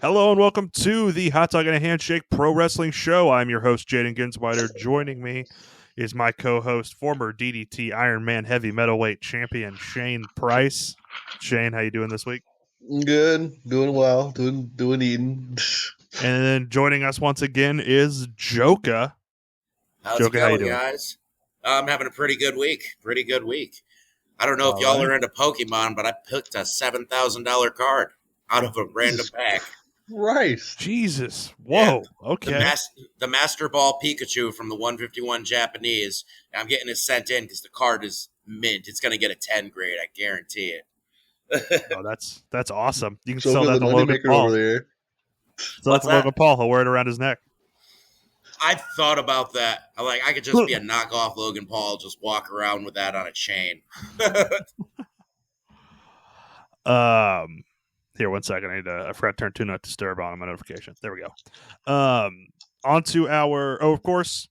Hello and welcome to the Hot Dog and a Handshake Pro Wrestling Show. I'm your host, Jayden Ginsweider. Joining me is my co-host, former DDT Iron Man Heavy Metalweight Champion Shane Price. Shane, how you doing this week? Good, doing well, doing eating. And then joining us once again is Jolka. How's Jolka, it how you going, doing? guys? I'm having a pretty good week. I don't know if All y'all right. are into Pokemon, but I picked a $7,000 card out of a random pack. Christ. Jesus. Yeah, Whoa. Okay. the Master Ball Pikachu from the 151 Japanese. I'm getting it sent in because the card is mint. It's going to get a 10 grade. I guarantee it. Oh, that's awesome. You can So sell good, that the to Logan moneymaker Paul. over there. Sell that to Logan Paul. He'll wear it around his neck. I thought about that. I could just be a knockoff Logan Paul, just walk around with that on a chain. Here, 1 second. I forgot to turn Do Not Disturb on my notification. There we go. On to our, of course,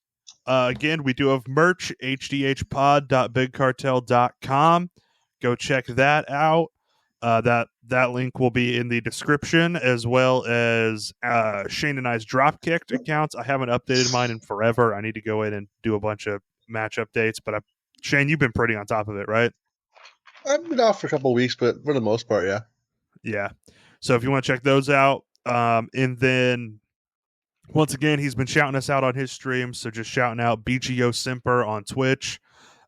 again, we do have merch, hdhpod.bigcartel.com. Go check that out. That link will be in the description, as well as Shane and I's Dropkick accounts. I haven't updated mine in forever. I need to go in and do a bunch of match updates, but Shane, you've been pretty on top of it, right? I've been off for a couple of weeks, but for the most part, yeah. Yeah. So if you want to check those out, and then once again, he's been shouting us out on his stream. So just shouting out BGO Simper on Twitch.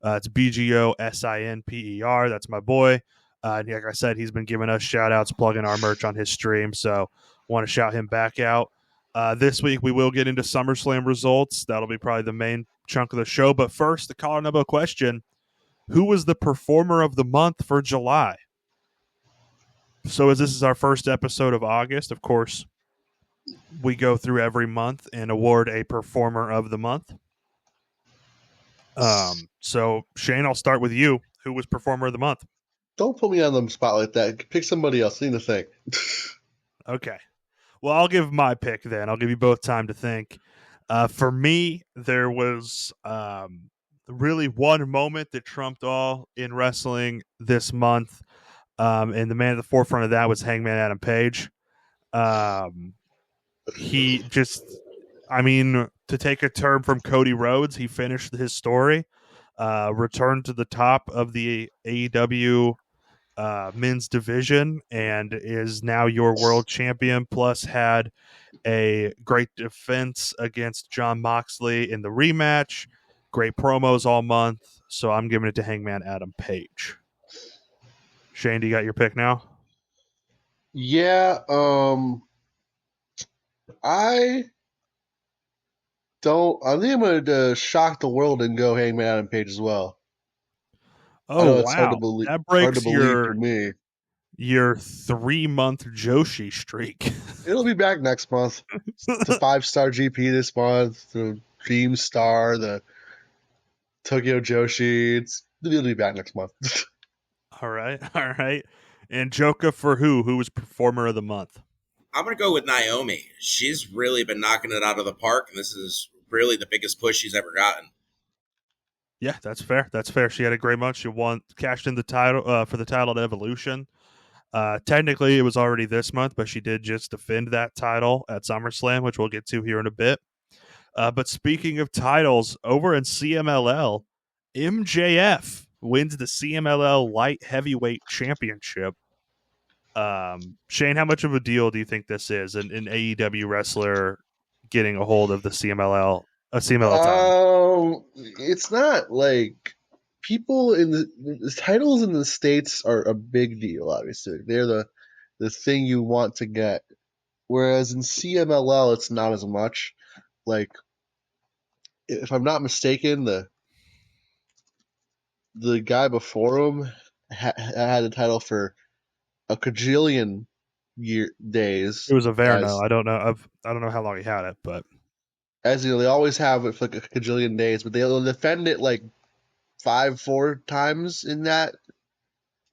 It's BGO SINPER. That's my boy. And like I said, he's been giving us shout outs, plugging our merch on his stream. So want to shout him back out. This week, we will get into SummerSlam results. That'll be probably the main chunk of the show. But first, the caller number question: who was the performer of the month for July? So as this is our first episode of August, of course, we go through every month and award a performer of the month. So Shane, I'll start with you. Who was performer of the month? Don't put me on the spot like that. Pick somebody else. I need to think. Okay. Well, I'll give my pick then. I'll give you both time to think. For me, there was really one moment that trumped all in wrestling this month. And the man at the forefront of that was Hangman Adam Page. He just, to take a term from Cody Rhodes, he finished his story, returned to the top of the AEW men's division, and is now your world champion, plus had a great defense against Jon Moxley in the rematch. Great promos all month. So I'm giving it to Hangman Adam Page. Shane, do you got your pick now? Yeah, I think I'm going to shock the world and go Hangman Adam Page as well. Oh, I know it's wow. hard to believe. That breaks for me. Your 3-month Joshi streak. It'll be back next month. The 5-star GP this month. The Dream Star. The Tokyo Joshi. It'll be back next month. All right. And Jolka for who? Who was performer of the month? I'm going to go with Naomi. She's really been knocking it out of the park, and this is really the biggest push she's ever gotten. Yeah, that's fair. She had a great month. She cashed in the title for the title at Evolution. Technically, it was already this month, but she did just defend that title at SummerSlam, which we'll get to here in a bit. But speaking of titles, over in CMLL, MJF wins the CMLL Light Heavyweight Championship. Shane, how much of a deal do you think this is? An AEW wrestler getting a hold of the CMLL title? It's not like people in the titles in the States are a big deal. Obviously, they're the thing you want to get. Whereas in CMLL, it's not as much. Like, if I'm not mistaken, the guy before him had the title for a cajillion days. It was Averno. I don't know. I don't know how long he had it, but as you know, they always have it for like a cajillion days, but they'll defend it like 4 times in that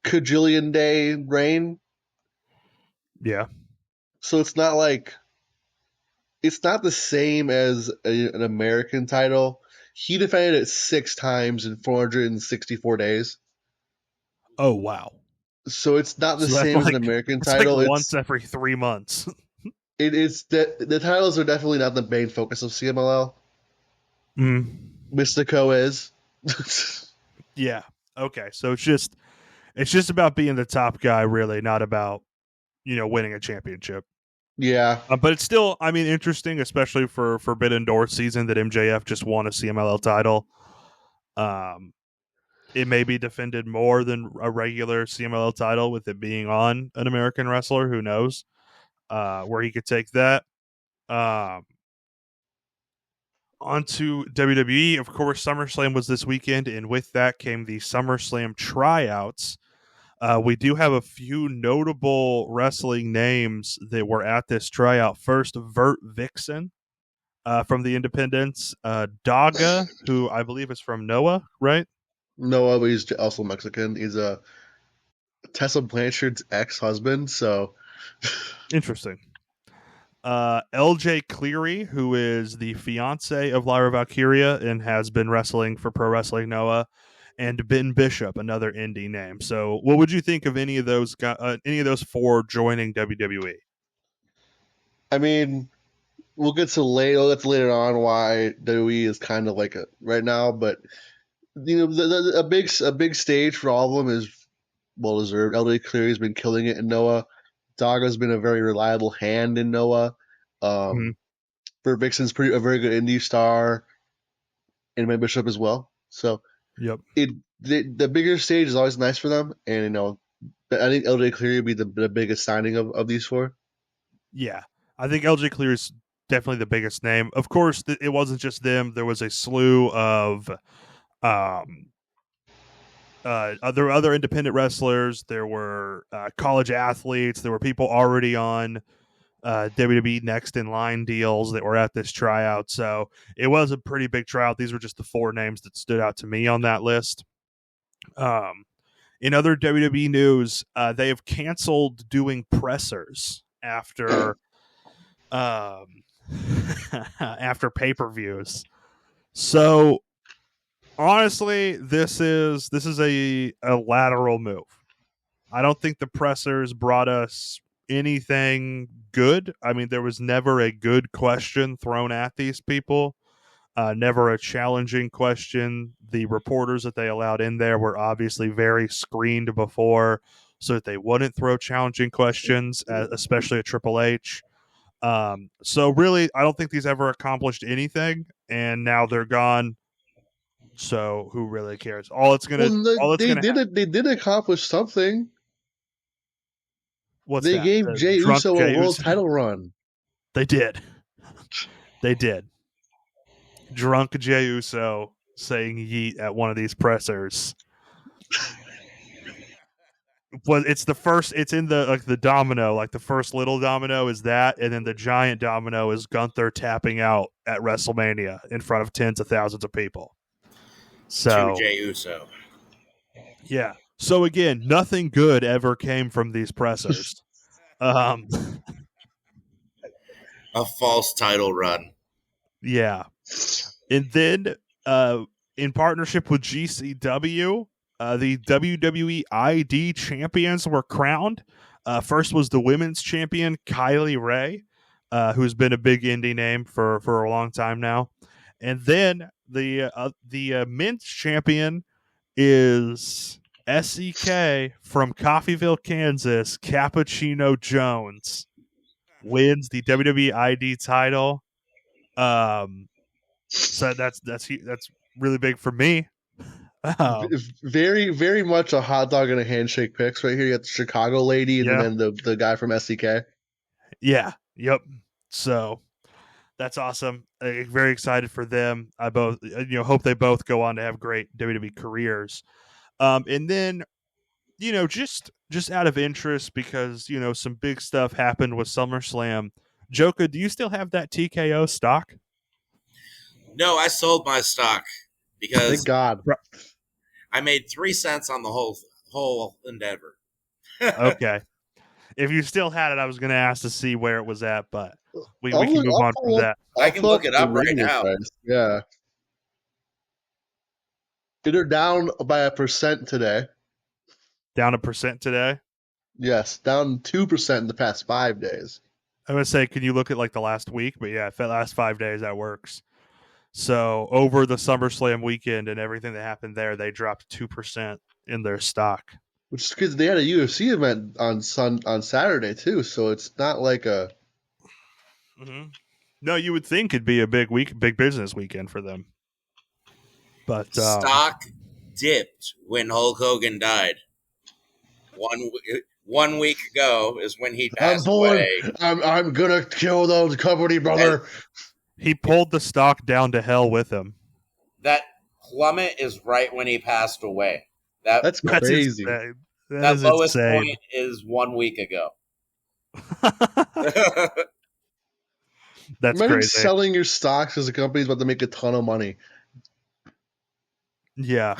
cajillion day reign. Yeah. So it's not the same as an American title. He defended it 6 times in 464 days. Oh, wow. So it's not the same as an American title. Like once every 3 months. It is that the titles are definitely not the main focus of CMLL. Mystico is. Yeah. Okay. So it's just about being the top guy, really, not about winning a championship. Yeah. But it's still, I mean, interesting, especially for Forbidden Door season, that MJF just won a CMLL title. It may be defended more than a regular CMLL title with it being on an American wrestler. Who knows where he could take that. On to WWE. Of course, SummerSlam was this weekend, and with that came the SummerSlam tryouts. We do have a few notable wrestling names that were at this tryout. First, Vert Vixen from the Independents. Daga, who I believe is from Noah, right? Noah, but he's also Mexican. He's a Tessa Blanchard's ex-husband, so Interesting. LJ Cleary, who is the fiance of Lyra Valkyria and has been wrestling for Pro Wrestling Noah, and Ben Bishop, another indie name. So, what would you think of any of those four joining WWE? I mean, we'll get to later on why WWE is kind of like right now, but a big stage for all of them is well deserved. LJ Cleary's been killing it in Noah. Daga's been a very reliable hand in Noah. Mm-hmm. Bert Vixen's a very good indie star, and Ben Bishop as well. So Yep. The bigger stage is always nice for them, and I think LJ Cleary would be the biggest signing of these four. Yeah, I think LJ Clear is definitely the biggest name. Of course, it wasn't just them. There was a slew of other independent wrestlers. There were college athletes. There were people already on WWE Next in Line deals that were at this tryout. So it was a pretty big tryout. These were just the four names that stood out to me on that list. In other WWE news, they have canceled doing pressers after after pay-per-views. So honestly, this is a lateral move. I don't think the pressers brought us anything good. I mean, there was never a good question thrown at these people. Never a challenging question. The reporters that they allowed in there were obviously very screened before so that they wouldn't throw challenging questions, especially at Triple H. So really, I don't think these ever accomplished anything, and now they're gone. So who really cares? All it's gonna They did accomplish something. What's They that? gave Jey Drunk Uso a Jey world Uso. title run. They did. They did. Drunk Jey Uso saying yeet at one of these pressers. Well, it's the first. It's in the domino. Like the first little domino is that, and then the giant domino is Gunther tapping out at WrestleMania in front of tens of thousands of people. So To Jey Uso. Yeah. So again, nothing good ever came from these pressers. A false title run. Yeah. And then in partnership with GCW, the WWE ID champions were crowned. First was the women's champion, Kylie Ray, who's been a big indie name for a long time now. And then the men's champion is SEK from Coffeyville, Kansas. Cappuccino Jones wins the WWE ID title. So that's really big for me. Very, very much a hot dog and a handshake picks right here. You got the Chicago lady and Yeah. then the guy from SEK. Yeah. Yep. So that's awesome. Very excited for them. I both hope they both go on to have great WWE careers. And then just out of interest because some big stuff happened with SummerSlam. Jolka, do you still have that TKO stock? No, I sold my stock because Thank God. I made 3 cents on the whole endeavor. Okay. If you still had it, I was going to ask to see where it was at, but we can move I'll on from that. I can look it the up right regular now. price. Yeah. They're down by 1% today. Down 1% today. Yes, down 2% in the past 5 days. I'm gonna say, can you look at like the last week? But yeah, the last 5 days that works. So over the SummerSlam weekend and everything that happened there, they dropped 2% in their stock. Which is because they had a UFC event on Saturday too, so it's not like a. Mm-hmm. No, you would think it'd be a big business weekend for them, but Stock dipped when Hulk Hogan died. One week ago is when he I'm passed pulling. away. I'm gonna kill those company, brother. he pulled the stock down to hell with him. That plummet is right when he passed away. That That's That's crazy. insane. That that is lowest insane. point is 1 week ago. That's Imagine crazy. selling your stocks as a company's about to make a ton of money. Yeah.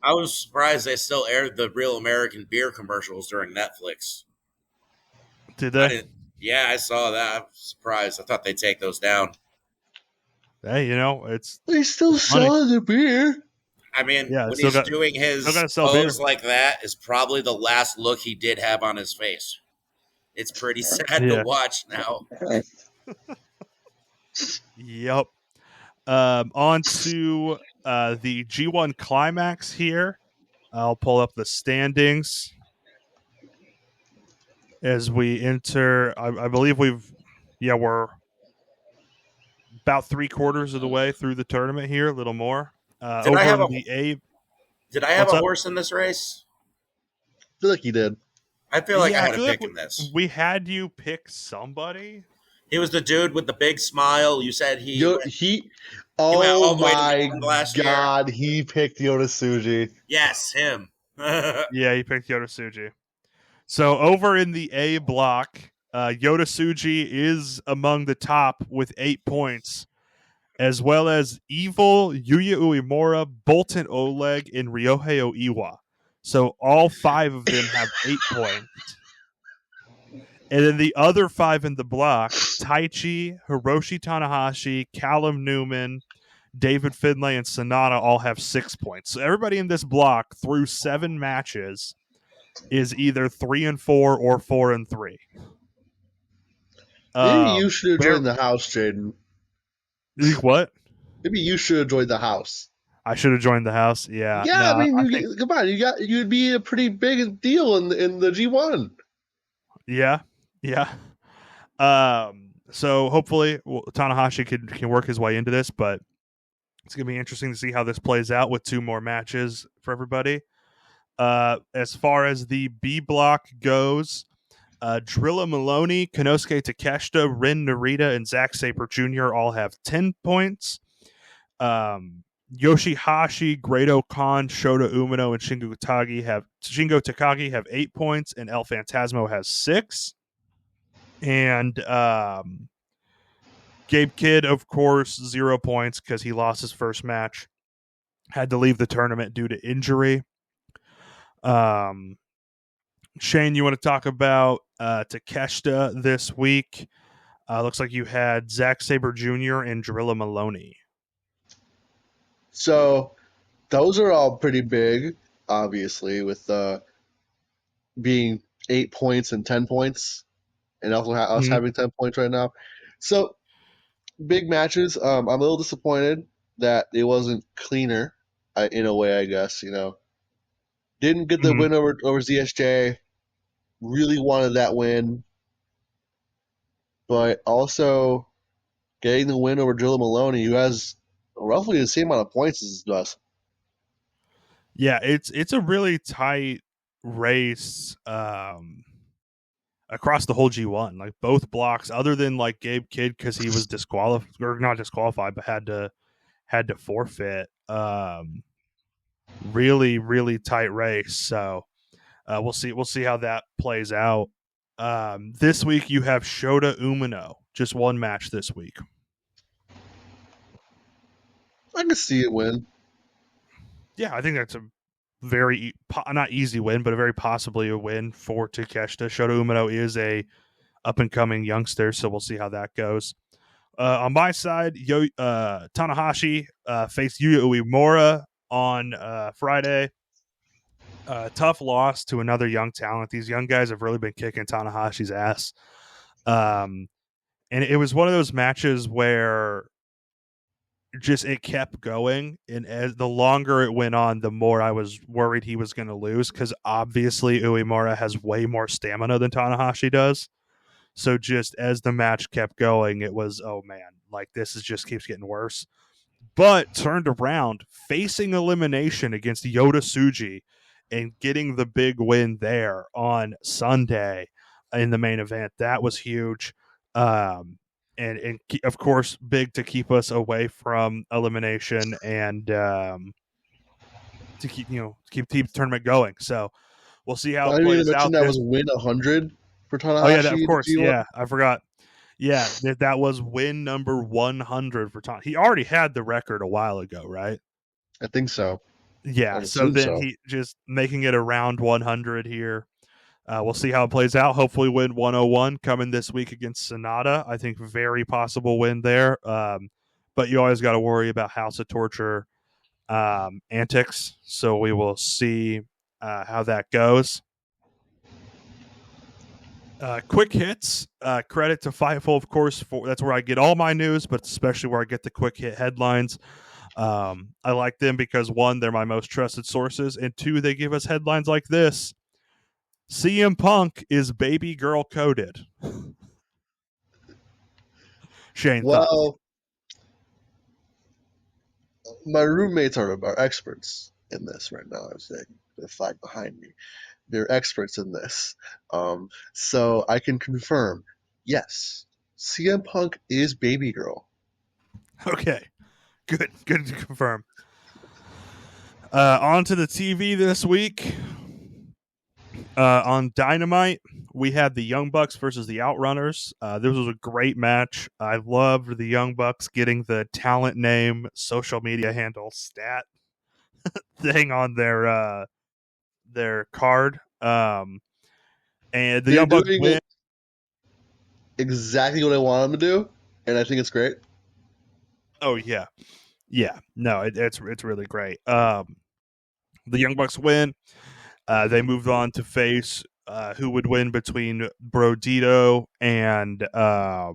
I was surprised they still aired the Real American Beer commercials during Netflix. Did I they? didn't. Yeah, I saw that. I'm surprised. I thought they'd take those down. Hey, it's They still money. selling the beer. I mean, Yeah, when still he's got doing still got his to sell beer. pose like that, is probably the last look he did have on his face. It's pretty sad to Yeah. watch now. Yep. On to the G1 climax here. I'll pull up the standings as we enter. I believe we're about 3/4 of the way through the tournament here, a little more. Did I Over have in a the A, Did I have what's a up? horse in this race? I feel like you did. I feel like I Yeah, I had a feel like pick in this. we had you pick somebody. He was the dude with the big smile. You said Yo, he went oh all the way to the my end last year. god, he picked Yoda Suji. Yes, him. Yeah, you picked Yoda Tsuji. So over in the A block, Yoda Tsuji is among the top with 8 points, as well as Evil, Yuya Uemura, Bolton Oleg, and Ryohei Oiwa. So all 5 of them have 8 points. And then the other 5 in the block, Taichi, Hiroshi Tanahashi, Callum Newman, David Finlay, and Sonata all have 6 points. So everybody in this block through 7 matches is either 3-4 or 4-3. Maybe you should have Where joined the house, Jayden. what? Maybe you should have joined the house. I should have joined the house. Yeah, Yeah, I no, mean, I think come on, you'd be a pretty big deal in the G1. yeah. So hopefully Tanahashi can work his way into this, but it's gonna be interesting to see how this plays out with 2 more matches for everybody. As far as the B block goes, Drilla Maloney, Konosuke Takeshita, Rin Narita, and Zack Sabre Jr. all have 10 points. Yoshihashi, Grado Khan, Shota Umino, and Shingo Takagi have 8 points, and El Phantasmo has 6. And Gabe Kidd, of course, 0 points because he lost his first match. Had to leave the tournament due to injury. Shane, you want to talk about Takeshita this week? Looks like you had Zack Sabre Jr. and Drilla Maloney. So those are all pretty big, obviously, with being 8 points and 10 points, and also us Mm-hmm. having 10 points right now. So big matches. I'm a little disappointed that it wasn't cleaner, in a way, I guess. Didn't get the Mm-hmm. win over ZSJ. Really wanted that win, but also getting the win over Drilla Maloney, who has roughly the same amount of points as us. Yeah, it's a really tight race across the whole G1. Like both blocks, other than like Gabe Kidd because he was disqualified or not disqualified, but had to forfeit. Really, really tight race. So we'll see how that plays out. This week you have Shota Umino, just one match this week. I can see it win. Yeah, I think that's a very not easy win, but a very possibly a win for Takeshita. Shota Umino is a up and coming youngster, so we'll see how that goes. On my side, Tanahashi faced Yuya Uemura on Friday. Tough loss to another young talent. These young guys have really been kicking Tanahashi's ass. and it was one of those matches where just it kept going, and as the longer it went on, the more I was worried he was going to lose, because obviously Uemura has way more stamina than Tanahashi does. So just as the match kept going, it was, oh man, like this is just keeps getting worse. But turned around, facing elimination against Yota Tsuji and getting the big win there on Sunday in the main event. That was huge. And of course, big to keep us away from elimination and to keep the tournament going. So we'll see how I it didn't even plays mention out. that was win 100 for Oh yeah, of Tanahashi in course. G1. Yeah, I forgot. Yeah, that was win number 100 for Tom. He already had the record a while ago, right? I think so. Yeah. I'd So assume then so. he just making it around 100 here. We'll see how it plays out. Hopefully, win 101 coming this week against Sonata. I think very possible win there. But you always got to worry about House of Torture antics. So we will see how that goes. Quick hits. Credit to Fightful, of course. That's where I get all my news, but especially where I get the quick hit headlines. I like them because one, they're my most trusted sources, and two, they give us headlines like this: CM Punk is baby girl coded. Shane, thoughts? Well, my roommates are experts in this right now. I'm saying the fact behind me, they're experts in this. So I can confirm, yes, CM Punk is baby girl. Okay, good to confirm. On to the TV this week. On Dynamite, we had the Young Bucks versus the Outrunners. This was a great match. I loved the Young Bucks getting the talent name, social media handle, stat thing on their card. And the They're Young Bucks doing win. exactly what I want them to do, and I think it's great. Oh yeah, yeah. No, it's really great. The Young Bucks win. They moved on to face who would win between Brodito and not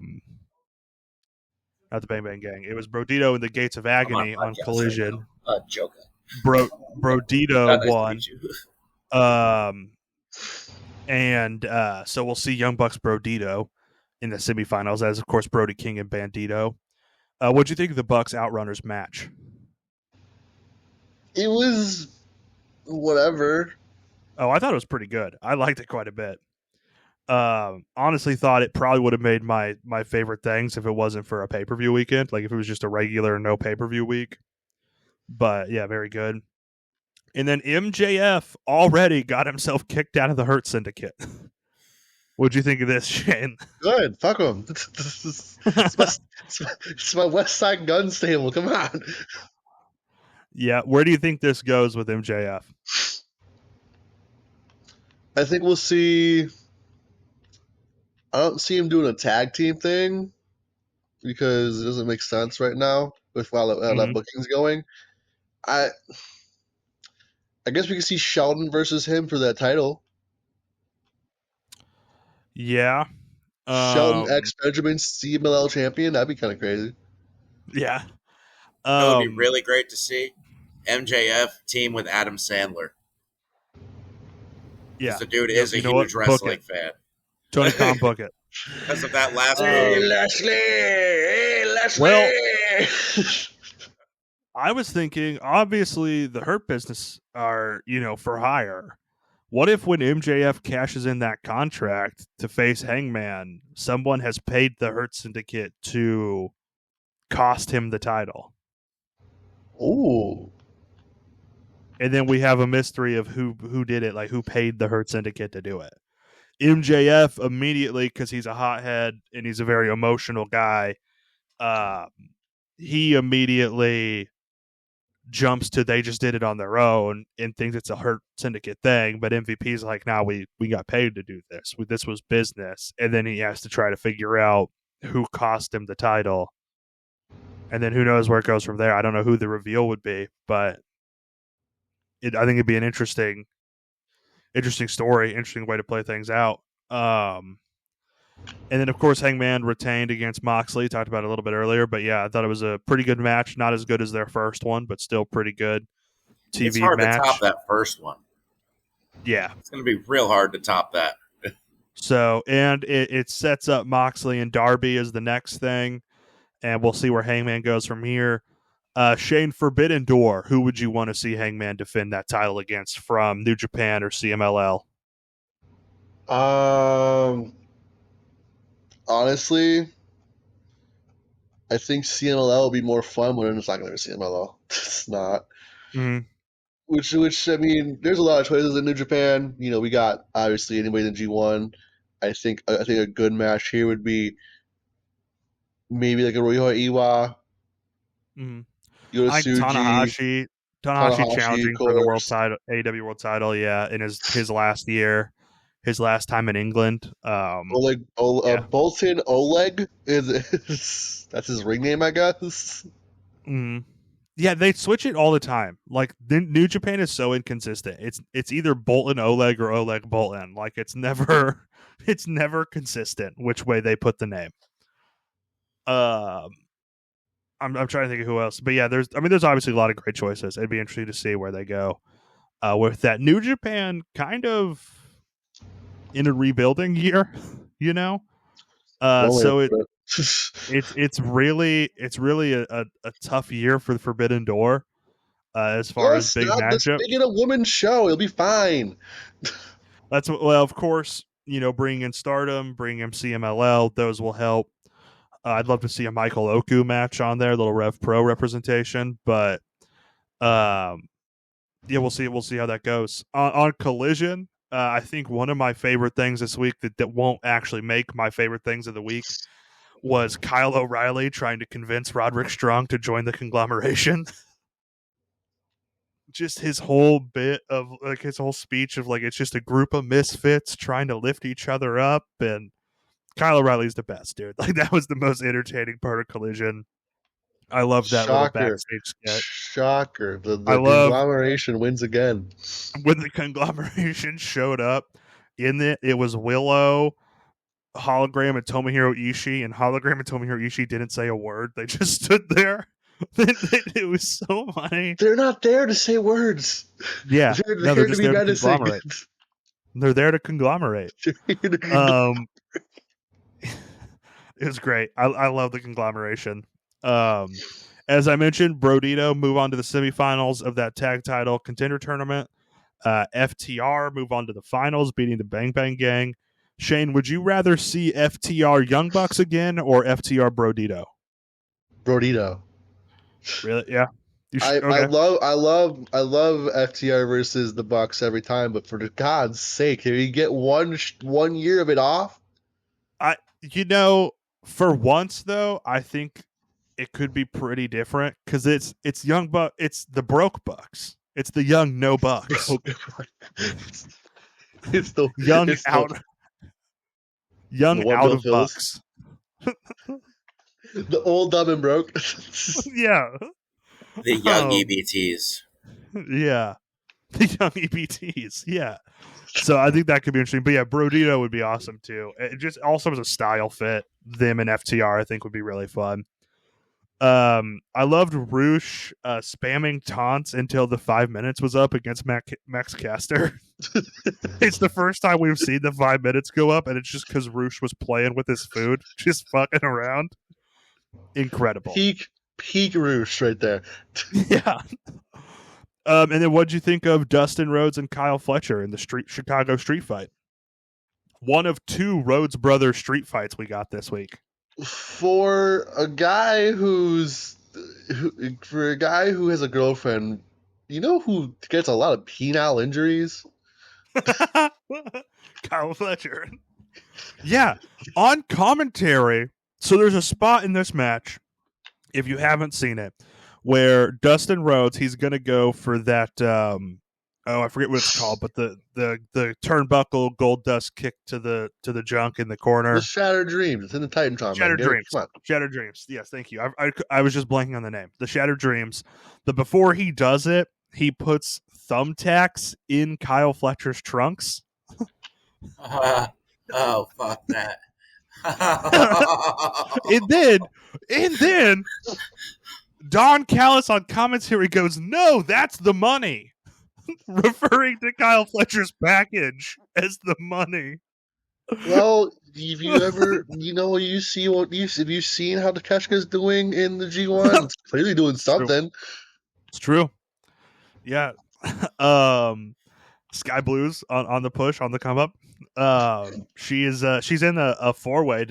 the Bang Bang Gang. It was Brodito and the Gates of I'm on a Agony on podcast right Collision. now. Jolka. Brodito Nice to won. meet you. And so we'll see Young Bucks Brodito in the semifinals, as of course Brody King and Bandito. What'd you think of the Bucks Outrunners match? It was whatever. Oh, I thought it was pretty good. I liked it quite a bit. Honestly thought it probably would have made my favorite things if it wasn't for a pay-per-view weekend, like if it was just a regular no pay-per-view week. But yeah, very good. And then MJF already got himself kicked out of the Hurt Syndicate. What'd you think of this, Shane? Good. Fuck them. It's my West Side Gun stable. Come on. Yeah, where do you think this goes with MJF? I think we'll see. I don't see him doing a tag team thing because it doesn't make sense right now with how that booking's going. I guess we could see Sheldon versus him for that title. Yeah. Sheldon X Benjamin CMLL champion. That'd be kind of crazy. Yeah. It would be really great to see MJF team with Adam Sandler. Yeah. The dude is a You know what? huge wrestling fan. Tony Khan, book it. Because of that last Hey, move. Leslie! Hey, Leslie! Well, I was thinking, obviously, the Hurt Business are, for hire. What if when MJF cashes in that contract to face Hangman, someone has paid the Hurt Syndicate to cost him the title? Ooh. And then we have a mystery of who did it, like who paid the Hurt Syndicate to do it. MJF immediately, because he's a hothead and he's a very emotional guy, he immediately jumps to they just did it on their own and thinks it's a Hurt Syndicate thing. But MVP's like, nah, we got paid to do this. This was business. And then he has to try to figure out who cost him the title. And then who knows where it goes from there. I don't know who the reveal would be, but I think it'd be an interesting story, interesting way to play things out. And then, of course, Hangman retained against Moxley. Talked about it a little bit earlier. But yeah, I thought it was a pretty good match. Not as good as their first one, but still pretty good It's TV hard to top match. that first one. Yeah. It's going to be real hard to top that. So, and it sets up Moxley and Darby as the next thing. And we'll see where Hangman goes from here. Shane, Forbidden Door. Who would you want to see Hangman defend that title against from New Japan or CMLL? Honestly, I think CMLL will be more fun when it's not going to be CMLL. It's not. Mm-hmm. Which I mean, there's a lot of choices in New Japan. You know, we got obviously anybody in G1. I think a good match here would be maybe like a Royal Iwa, Mm-hmm. I think Yosuji, Tanahashi Tanahashi, of challenging for the world course. title, AEW world title, yeah, in his last year, his last time in England. Yeah. Bolton Oleg that's his ring name, I guess. Mm. Yeah, they switch it all the time. Like New Japan is so inconsistent. It's either Bolton Oleg or Oleg Bolton. Like it's never it's never consistent which way they put the name. I'm trying to think of who else, but yeah, there's obviously a lot of great choices. It'd be interesting to see where they go with that. New Japan kind of in a rebuilding year, you know. So it's really a tough year for the Forbidden Door as far as big stop this. matchups. Make it a women's show. It'll be fine. Well, of course, bringing in Stardom, bringing in CMLL, those will help. I'd love to see a Michael Oku match on there, little Rev Pro representation, but yeah, we'll see. We'll see how that goes. On Collision, I think one of my favorite things this week that won't actually make my favorite things of the week was Kyle O'Reilly trying to convince Roderick Strong to join the conglomeration. Just his whole bit of like his whole speech of like it's just a group of misfits trying to lift each other up, and Kyle O'Reilly's the best, dude. Like that was the most entertaining part of Collision. I love that little Shocker. backstage sketch. Shocker. I The love conglomeration wins again. when the conglomeration showed up. It was Willow, Hologram, and Tomohiro Ishii, and Hologram and Tomohiro Ishii didn't say a word. They just stood there. It was so funny. They're not there to say words. Yeah, They're they're here to just be there to menacing. conglomerate. They're there to conglomerate. It was great. I love the conglomeration. As I mentioned, Brodito move on to the semifinals of that tag title contender tournament. FTR move on to the finals, beating the Bang Bang Gang. Shane, would you rather see FTR Young Bucks again or FTR Brodito? Brodito. Really? Yeah. I Okay. love FTR versus the Bucks every time, but for God's sake, can you get one year of it off? For once though, I think it could be pretty different because it's young buck. It's the broke Bucks. It's the young no Bucks. It's the young it's out of Bucks. The old dumb and broke. Yeah. The young EBTs. Yeah. The young EBTs. Yeah. So I think that could be interesting. But yeah, Brodito would be awesome too. It just also as a style fit, them and FTR I think would be really fun. I loved Roosh spamming taunts until the 5 minutes was up against Max Caster. It's the first time we've seen the 5 minutes go up, and it's just because Roosh was playing with his food, just fucking around. Incredible. Peak Roosh right there. Yeah. And then what'd you think of Dustin Rhodes and Kyle Fletcher in the Chicago street fight? One of two Rhodes brothers street fights we got this week. For a guy who has a girlfriend, you know who gets a lot of penile injuries? Kyle Fletcher. Yeah, on commentary. So there's a spot in this match, if you haven't seen it, where Dustin Rhodes, he's going to go for that, I forget what it's called, but the turnbuckle gold dust kick to the junk in the corner. The Shattered Dreams. It's in the Titantron. Shattered Dreams. Come on. Shattered Dreams. Yes, thank you. I was just blanking on the name. The Shattered Dreams. But before he does it, he puts thumbtacks in Kyle Fletcher's trunks. Oh, fuck that. and then Don Callis on commentary goes, "No, that's the money," referring to Kyle Fletcher's package as the money. Well, have you ever, have you seen how Takeshita's doing in the G1? It's clearly doing something. It's true. Yeah. Sky Blues on the push, on the come up. She's in a 4-way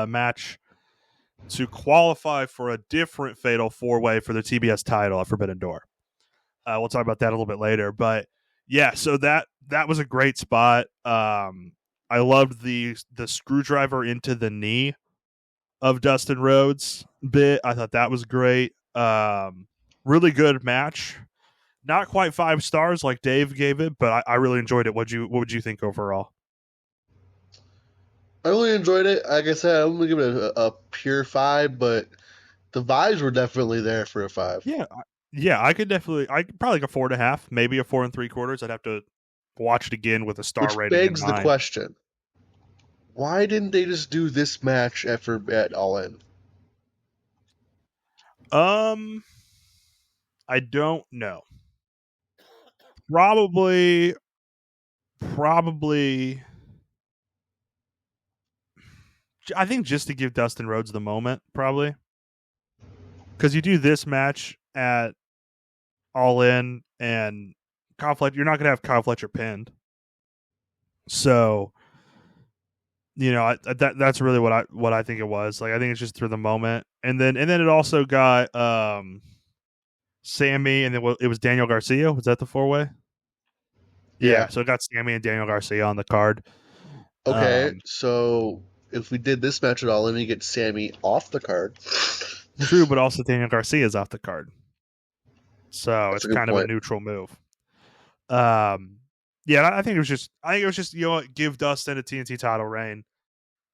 match to qualify for a different fatal 4-way for the TBS title at Forbidden Door. We'll talk about that a little bit later, but yeah, so that was a great spot. I loved the screwdriver into the knee of Dustin Rhodes bit. I thought that was great. Really good match. Not quite 5 stars like Dave gave it, but I really enjoyed it. What would you think overall? I really enjoyed it. Like I said, I'm gonna give it a pure 5, but the vibes were definitely there for a 5. Yeah, I could probably like a 4.5, maybe a 4 3/4. I'd have to watch it again with a star Which rating. begs the question: why didn't they just do this match at All In? I don't know. Probably. I think just to give Dustin Rhodes the moment, probably. Because you do this match at All In, and Kyle Fletcher, you're not going to have Kyle Fletcher pinned. So, that's really what I think it was. Like, I think it's just through the moment, and then it also got Sammy, and then it was Daniel Garcia. Was that the 4-way? Yeah. So it got Sammy and Daniel Garcia on the card. Okay, so if we did this match at All In, we get Sammy off the card. True, but also Daniel Garcia is off the card, so it's kind of a neutral move. Yeah, I think it was just give Dustin a TNT title reign.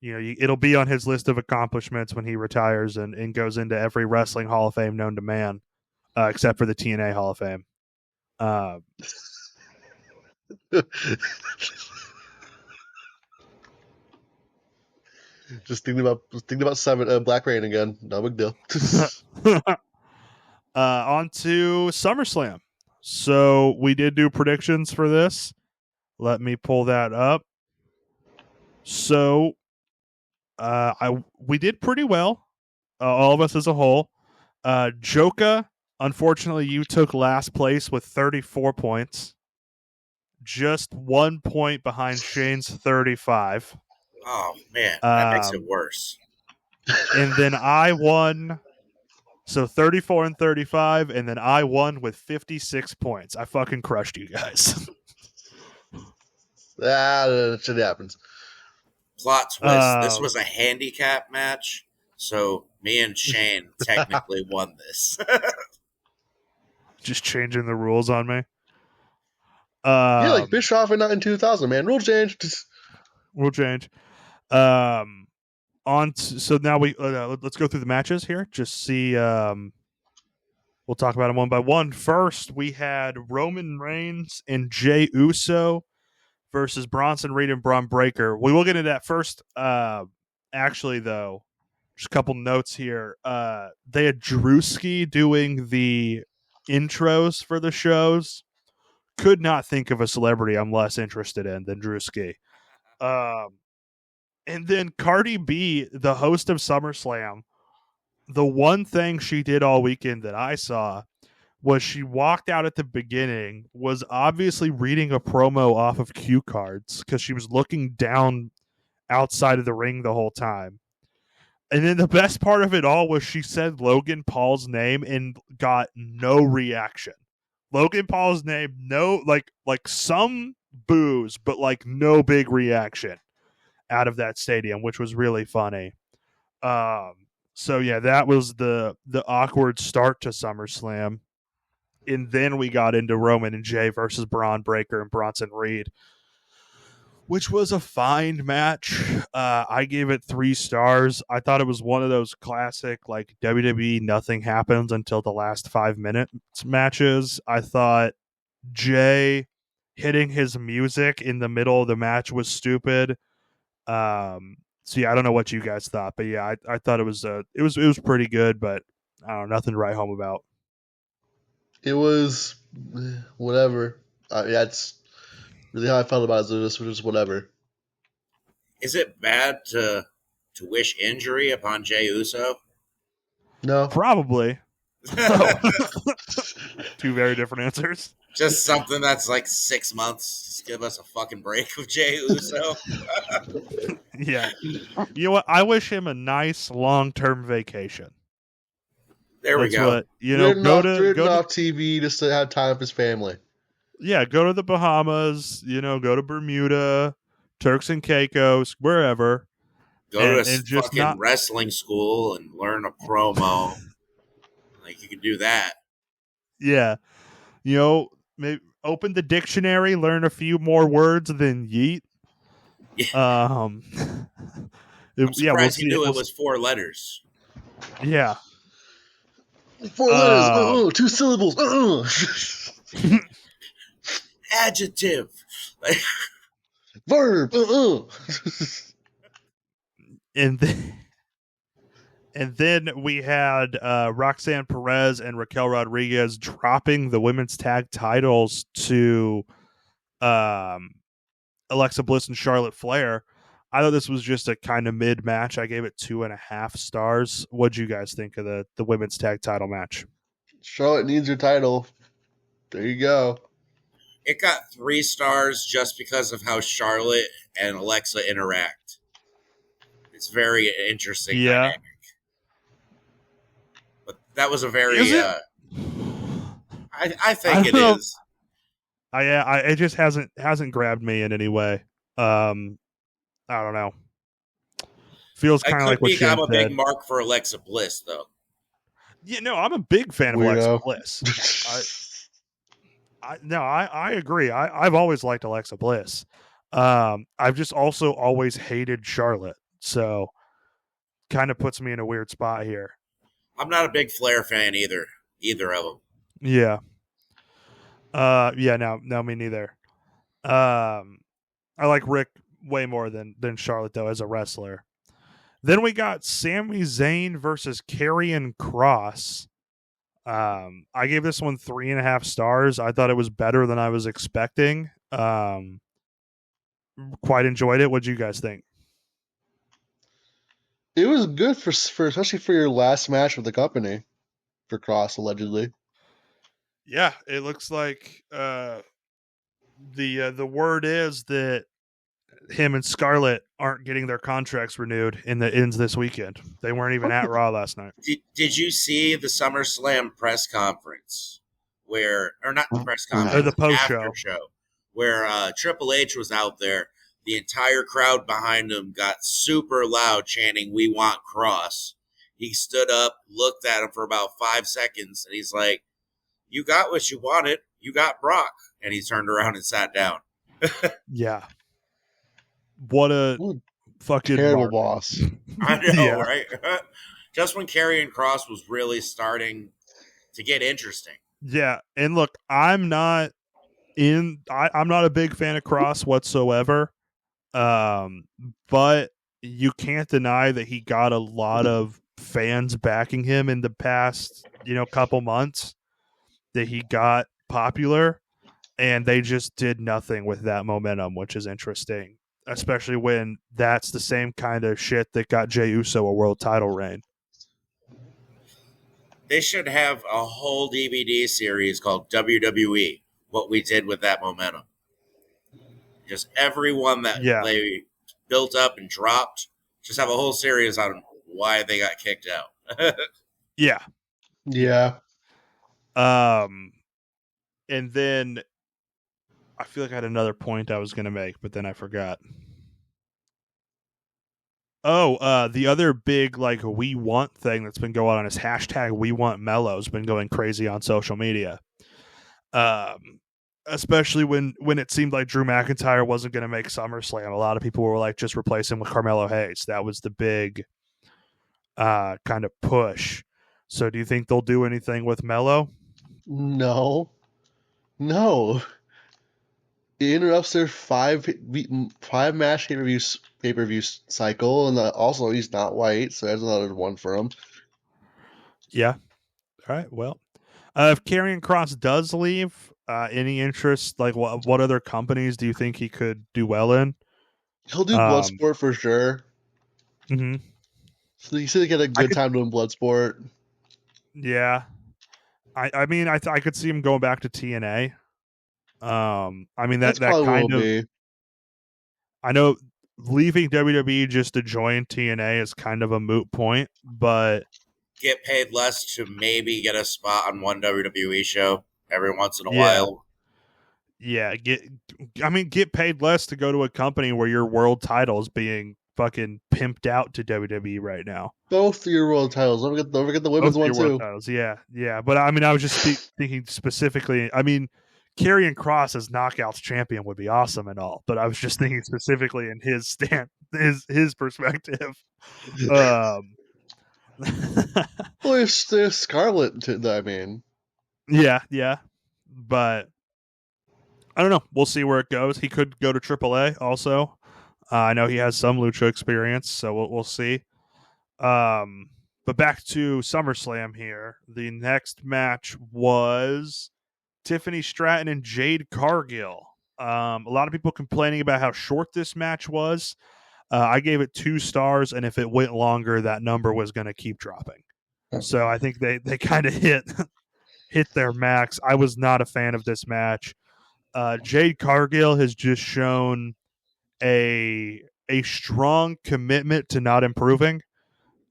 It'll be on his list of accomplishments when he retires and goes into every wrestling Hall of Fame known to man, except for the TNA Hall of Fame. Just thinking about Black Rain again. No big deal. On to SummerSlam. So we did do predictions for this. Let me pull that up. So we did pretty well, all of us as a whole. Jolka, unfortunately, you took last place with 34 points. Just 1 point behind Shane's 35. Oh, man. That makes it worse. And then I won. So 34 and 35, and then I won with 56 points. I fucking crushed you guys. That shit happens. Plot twist. This was a handicap match, so me and Shane technically won this. Just changing the rules on me. Yeah, like Bischoff and not in 2000, man. Rule change. Rule change. So now let's go through the matches here. Just see. We'll talk about them one by one. First, we had Roman Reigns and Jey Uso versus Bronson Reed and Braun Breaker. We will get into that first. Actually, though, just a couple notes here. They had Drewski doing the intros for the shows. Could not think of a celebrity I'm less interested in than Drewski. And then Cardi B, the host of SummerSlam, the one thing she did all weekend that I saw was she walked out at the beginning, was obviously reading a promo off of cue cards because she was looking down outside of the ring the whole time. And then the best part of it all was she said Logan Paul's name and got no reaction. Logan Paul's name, no, like some boos, but like no big reaction out of that stadium, which was really funny. So yeah, that was the awkward start to SummerSlam. And then we got into Roman and Jey versus Braun Breaker and Bronson Reed, which was a fine match. I gave it 3 stars. I thought it was one of those classic, like, WWE nothing happens until the last 5 minutes matches. I thought Jey hitting his music in the middle of the match was stupid. So yeah, I don't know what you guys thought, but yeah, I thought it was pretty good, but I don't know, nothing to write home about. It was whatever. That's really how I felt about it. It was just whatever. Is it bad to wish injury upon Jey Uso? No. Probably. Two very different answers. Just something that's like 6 months. Just give us a fucking break with Jey Uso. Yeah. You know what? I wish him a nice long-term vacation. There we That's go. what, go off TV just to have time with his family. Yeah, go to the Bahamas, go to Bermuda, Turks and Caicos, wherever. Go to and just fucking wrestling school and learn a promo. Like, you can do that. Yeah. Maybe open the dictionary, learn a few more words than yeet. Yeah. I'm surprised he knew it was 4 letters. Yeah. 4 letters, 2 syllables, Adjective. verb, And then we had Roxanne Perez and Raquel Rodriguez dropping the women's tag titles to Alexa Bliss and Charlotte Flair. I thought this was just a kind of mid match. I gave it 2.5 stars. What'd you guys think of the women's tag title match? Charlotte needs her title. There you go. It got 3 stars just because of how Charlotte and Alexa interact. It's very interesting dynamic. But that was a very I think it is. It just hasn't grabbed me in any way. I don't know. Feels kind of like what I'm a big mark for Alexa Bliss, though. Yeah, no, I'm a big fan of Alexa Bliss. I agree. I've always liked Alexa Bliss. I've just also always hated Charlotte, so kind of puts me in a weird spot here. I'm not a big Flair fan either of them. Yeah. No, me neither. I like Rick way more than Charlotte though as a wrestler. Then we got Sami Zayn versus Karrion Kross. I gave this one 3.5 stars. I thought it was better than I was expecting. Quite enjoyed it. What'd you guys think? It was good for especially for your last match with the company for Kross, allegedly. Yeah, it looks like the word is that him and Scarlett aren't getting their contracts renewed in the ends this weekend. They weren't even at Raw last night. Did you see the SummerSlam press conference or not the press conference, or the post show where Triple H was out there? The entire crowd behind him got super loud chanting, "We want Kross." He stood up, looked at him for about 5 seconds, and he's like, "You got what you wanted. You got Brock." And he turned around and sat down. Yeah. What a fucking terrible boss. I know, right? Just when Karrion Kross was really starting to get interesting. Yeah, and look, I'm not a big fan of Kross whatsoever. But you can't deny that he got a lot of fans backing him in the past, couple months, that he got popular, and they just did nothing with that momentum, which is interesting, especially when that's the same kind of shit that got Jey Uso a world title reign. They should have a whole DVD series called WWE, What We Did with That Momentum. Just everyone that they built up and dropped, just have a whole series on why they got kicked out. Yeah. And then I feel like I had another point I was going to make, but then I forgot. The other big we want thing that's been going on is hashtag We Want Mello's been going crazy on social media. Especially when it seemed like Drew McIntyre wasn't going to make SummerSlam. A lot of people were like, just replace him with Carmelo Hayes. That was the big kind of push. So do you think they'll do anything with Melo? No. It interrupts their five match pay-per-view cycle, and also he's not white, so that's another one for him. Yeah. All right. Well, if Karrion Kross does leave, any interest? Like, what other companies do you think he could do well in? He'll do Bloodsport for sure. Mm-hmm. So he said he had a good time doing Bloodsport. Yeah. I mean, I could see him going back to TNA. I mean, that kind of. Be. I know leaving WWE just to join TNA is kind of a moot point, but get paid less to maybe get a spot on one WWE show every once in a while. Yeah, get paid less to go to a company where your world title is being fucking pimped out to WWE right now. Both your world titles. Don't forget the women's one too. Titles. Yeah. But I mean, I was just thinking specifically. I mean, Karrion Kross as Knockouts champion would be awesome and all, but I was just thinking specifically in his his perspective. Well, there's Scarlett too. I mean, yeah, but I don't know. We'll see where it goes. He could go to AAA also. I know he has some lucha experience, so we'll see. But back to SummerSlam here. The next match was Tiffany Stratton and Jade Cargill. A lot of people complaining about how short this match was. I gave it 2 stars, and if it went longer, that number was going to keep dropping. So I think they kind of hit their max. I was not a fan of this match. Jade Cargill has just shown a strong commitment to not improving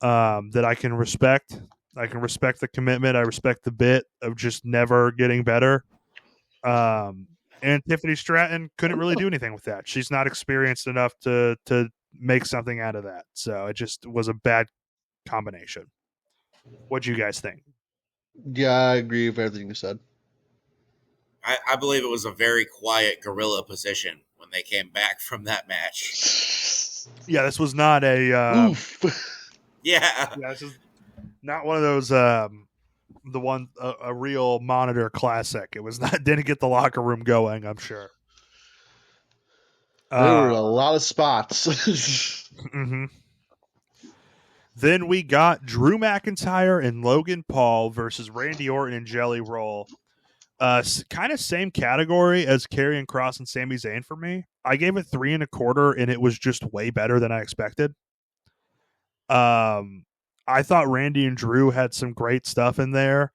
that I can respect. I can respect the commitment. I respect the bit of just never getting better. And Tiffany Stratton couldn't really do anything with that. She's not experienced enough to make something out of that. So it just was a bad combination. What do you guys think? Yeah, I agree with everything you said. I believe it was a very quiet gorilla position when they came back from that match. Yeah, this was not a. Yeah, this is not one of those. The one a real monitor classic. It was not didn't get the locker room going. I'm sure. There were a lot of spots. Mm-hmm. Then we got Drew McIntyre and Logan Paul versus Randy Orton and Jelly Roll. Kind of same category as Karrion Kross and Sami Zayn for me. I gave it 3 1/4, and it was just way better than I expected. I thought Randy and Drew had some great stuff in there.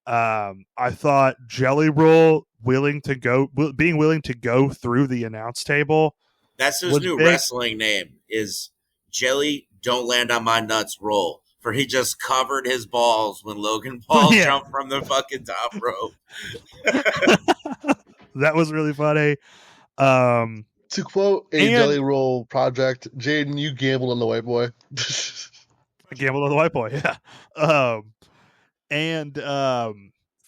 I thought Jelly Roll being willing to go through the announce table. That's his new wrestling name is Jelly Don't Land on My Nuts Roll. For he just covered his balls when Logan Paul jumped from the fucking top rope. That was really funny. To quote a Jelly Roll project, Jayden, you gambled on the white boy. I gambled on the white boy, yeah.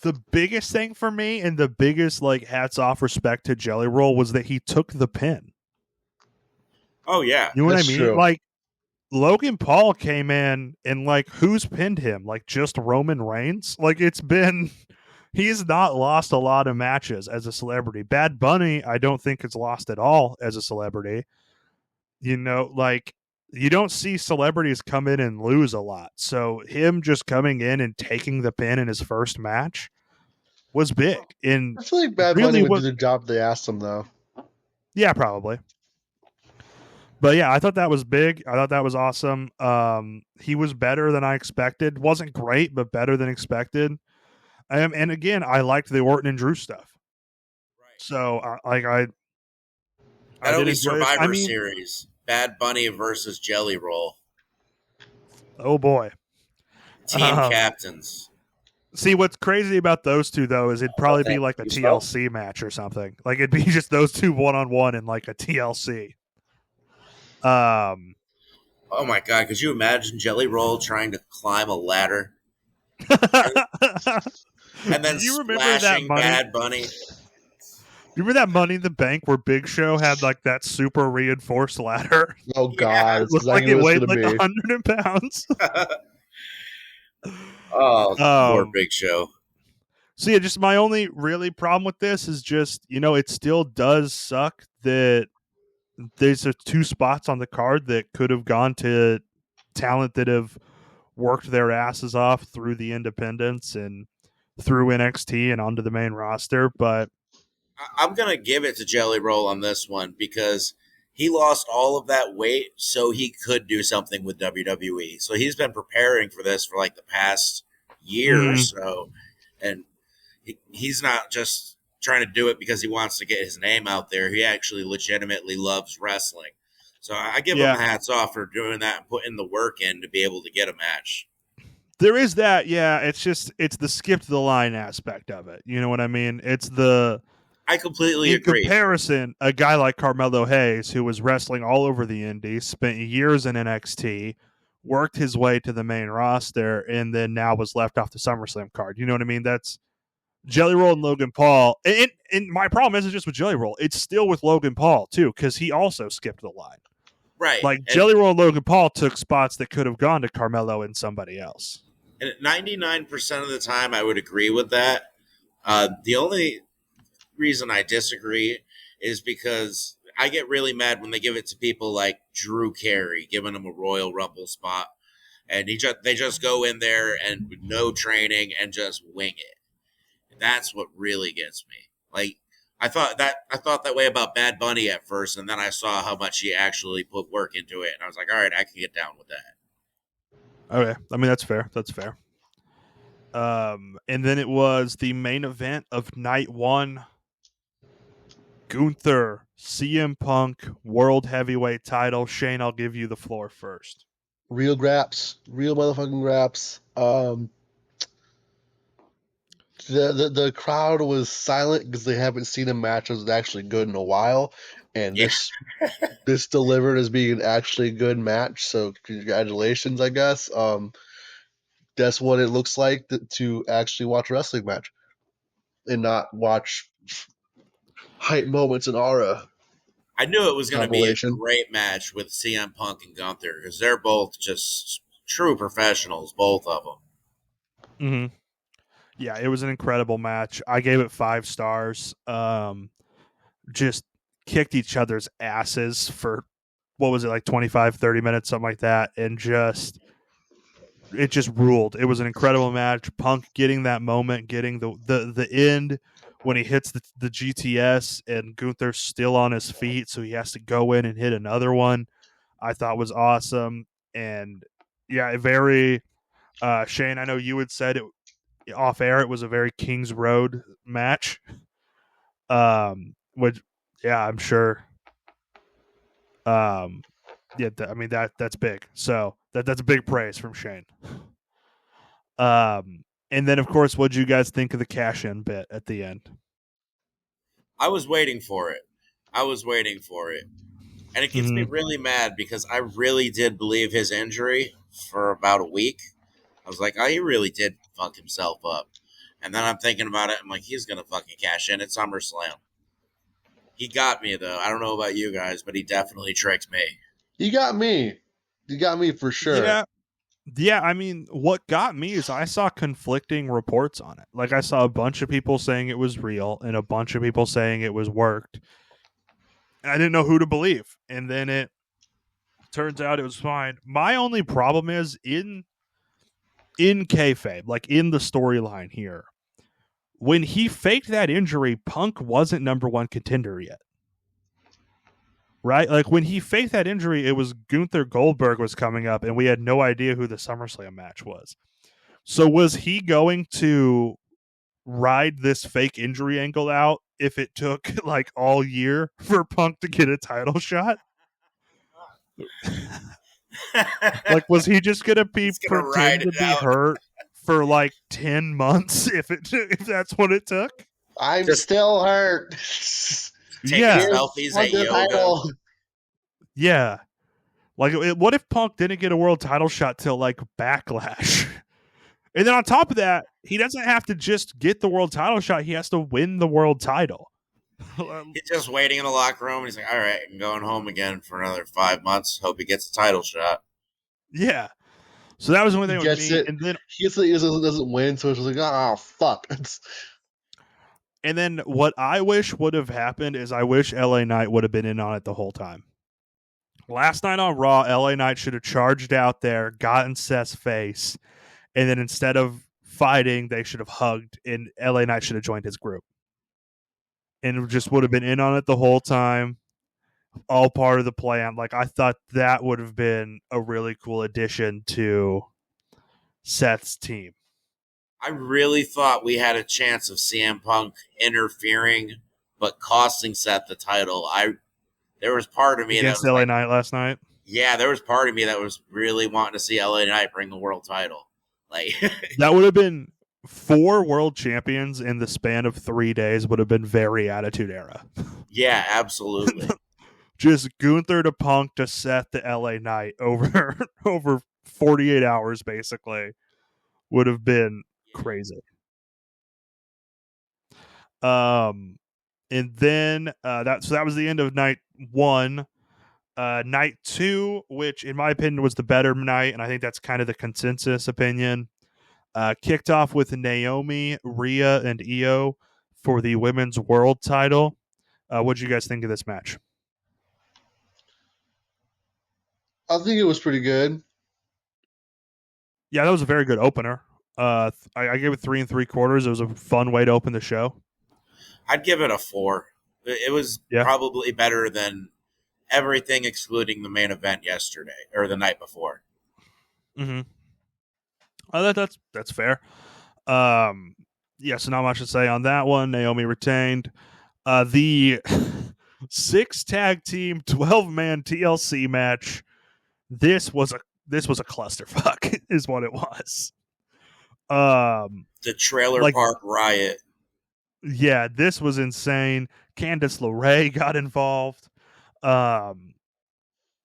The biggest thing for me and the biggest hats off respect to Jelly Roll was that he took the pin. Oh yeah. You know what I mean? True. Logan Paul came in and who's pinned him? Just Roman Reigns? He's not lost a lot of matches as a celebrity. Bad Bunny, I don't think has lost at all as a celebrity. You know, you don't see celebrities come in and lose a lot. So him just coming in and taking the pin in his first match was big. And I feel like Bad Bunny would do the job they asked him, though. Yeah, probably. But yeah, I thought that was big. I thought that was awesome. He was better than I expected. Wasn't great, but better than expected. And again, I liked the Orton and Drew stuff. Right. So that'll be Survivor Series. Bad Bunny versus Jelly Roll. Oh boy. Team captains. See, what's crazy about those two though is it'd probably be a TLC match or something. It'd be just those two 1-on-1 in a TLC. Oh my god, could you imagine Jelly Roll trying to climb a ladder? And then splashing Bad Bunny. You remember that Money in the Bank where Big Show had that super reinforced ladder? Oh god, it looked like it weighed 100 pounds. Oh, poor Big Show. So yeah, just my only really problem with this is just, it still does suck that there's 2 spots on the card that could have gone to talent that have worked their asses off through the independents and through NXT and onto the main roster. But I'm going to give it to Jelly Roll on this one because he lost all of that weight so he could do something with WWE. So he's been preparing for this for like the past year or so. And he's not just trying to do it because he wants to get his name out there. He actually legitimately loves wrestling. So I give him hats off for doing that and putting the work in to be able to get a match. There is that, yeah. It's the skip the line aspect of it. You know what I mean? I completely agree. In comparison, a guy like Carmelo Hayes, who was wrestling all over the indies, spent years in NXT, worked his way to the main roster, and then now was left off the SummerSlam card. You know what I mean? That's Jelly Roll and Logan Paul. And my problem isn't just with Jelly Roll. It's still with Logan Paul, too, because he also skipped the line. Right. Like, Jelly Roll and Logan Paul took spots that could have gone to Carmelo and somebody else. And 99% of the time, I would agree with that. The only reason I disagree is because I get really mad when they give it to people like Drew Carey, giving him a Royal Rumble spot. And they just go in there and with no training and just wing it. That's what really gets me. Like, I thought that way about Bad Bunny at first, and then I saw how much he actually put work into it, and I was like, all right, I can get down with that. Okay, I mean that's fair. That's fair. And then it was the main event of night 1. Gunther, CM Punk, World Heavyweight title. Shane, I'll give you the floor first. Real graps, real motherfucking graps. The crowd was silent because they haven't seen a match that was actually good in a while, and this delivered as being an actually good match. So congratulations, I guess. That's what it looks like to actually watch a wrestling match and not watch hype moments and aura. I knew it was going to be a great match with CM Punk and Gunther because they're both just true professionals, both of them. Mm-hmm. Yeah, it was an incredible match. I gave it 5 stars. Just kicked each other's asses for, what was it, like 25, 30 minutes, something like that. And it just ruled. It was an incredible match. Punk getting that moment, getting the end when he hits the GTS and Gunther's still on his feet, so he has to go in and hit another one, I thought was awesome. And yeah, very Shane, I know you had said it off air, it was a very King's Road match. Which, yeah, I'm sure. Yeah, I mean that's big. So that's a big praise from Shane. And then of course, what'd you guys think of the cash-in bit at the end? I was waiting for it. And it gets me really mad because I really did believe his injury for about a week. I was like, oh, he really did fuck himself up. And then I'm thinking about it. I'm like, he's going to fucking cash in at SummerSlam. He got me, though. I don't know about you guys, but he definitely tricked me. He got me. He got me for sure. Yeah, I mean, what got me is I saw conflicting reports on it. Like, I saw a bunch of people saying it was real and a bunch of people saying it was worked. I didn't know who to believe. And then it turns out it was fine. My only problem is in kayfabe, like in the storyline here, when he faked that injury, Punk wasn't number 1 contender yet. Right? Like when he faked that injury, it was Gunther Goldberg was coming up and we had no idea who the SummerSlam match was. So was he going to ride this fake injury angle out if it took like all year for Punk to get a title shot? Like, was he just going to pretend to be hurt for like 10 months if that's what it took? I'm still hurt. Taking selfies at yoga. Yeah. Like, what if Punk didn't get a world title shot till like Backlash? And then on top of that, he doesn't have to just get the world title shot. He has to win the world title. He's just waiting in the locker room. He's like, all right, I'm going home again for another 5 months. Hope he gets a title shot. Yeah. So that was the only thing with me. And then he doesn't win, so it's like, oh, fuck. And then what I wish would have happened is I wish LA Knight would have been in on it the whole time. Last night on Raw, LA Knight should have charged out there, gotten Seth's face, and then instead of fighting, they should have hugged, and LA Knight should have joined his group. And it just would have been in on it the whole time, all part of the plan. Like, I thought that would have been a really cool addition to Seth's team. I really thought we had a chance of CM Punk interfering, but costing Seth the title. There was part of me against that was LA like, Knight last night. Yeah, there was part of me that was really wanting to see LA Knight bring the world title. Like that would have been 4 world champions in the span of 3 days. Would have been very Attitude Era. Yeah, absolutely. Just Gunther to Punk to Seth to LA Knight over 48 hours basically would have been crazy. And then that was the end of night 1. Night 2, which in my opinion was the better night, and I think that's kind of the consensus opinion. Kicked off with Naomi, Rhea, and Io for the women's world title. What did you guys think of this match? I think it was pretty good. Yeah, that was a very good opener. I gave it 3 3/4. It was a fun way to open the show. I'd give it a 4. It was probably better than everything excluding the main event yesterday or the night before. Mm-hmm. That's fair. So not much to say on that one. Naomi retained. The 6 tag team 12-man TLC match. This was a clusterfuck, is what it was. The trailer park riot. Yeah, this was insane. Candice LeRae got involved. The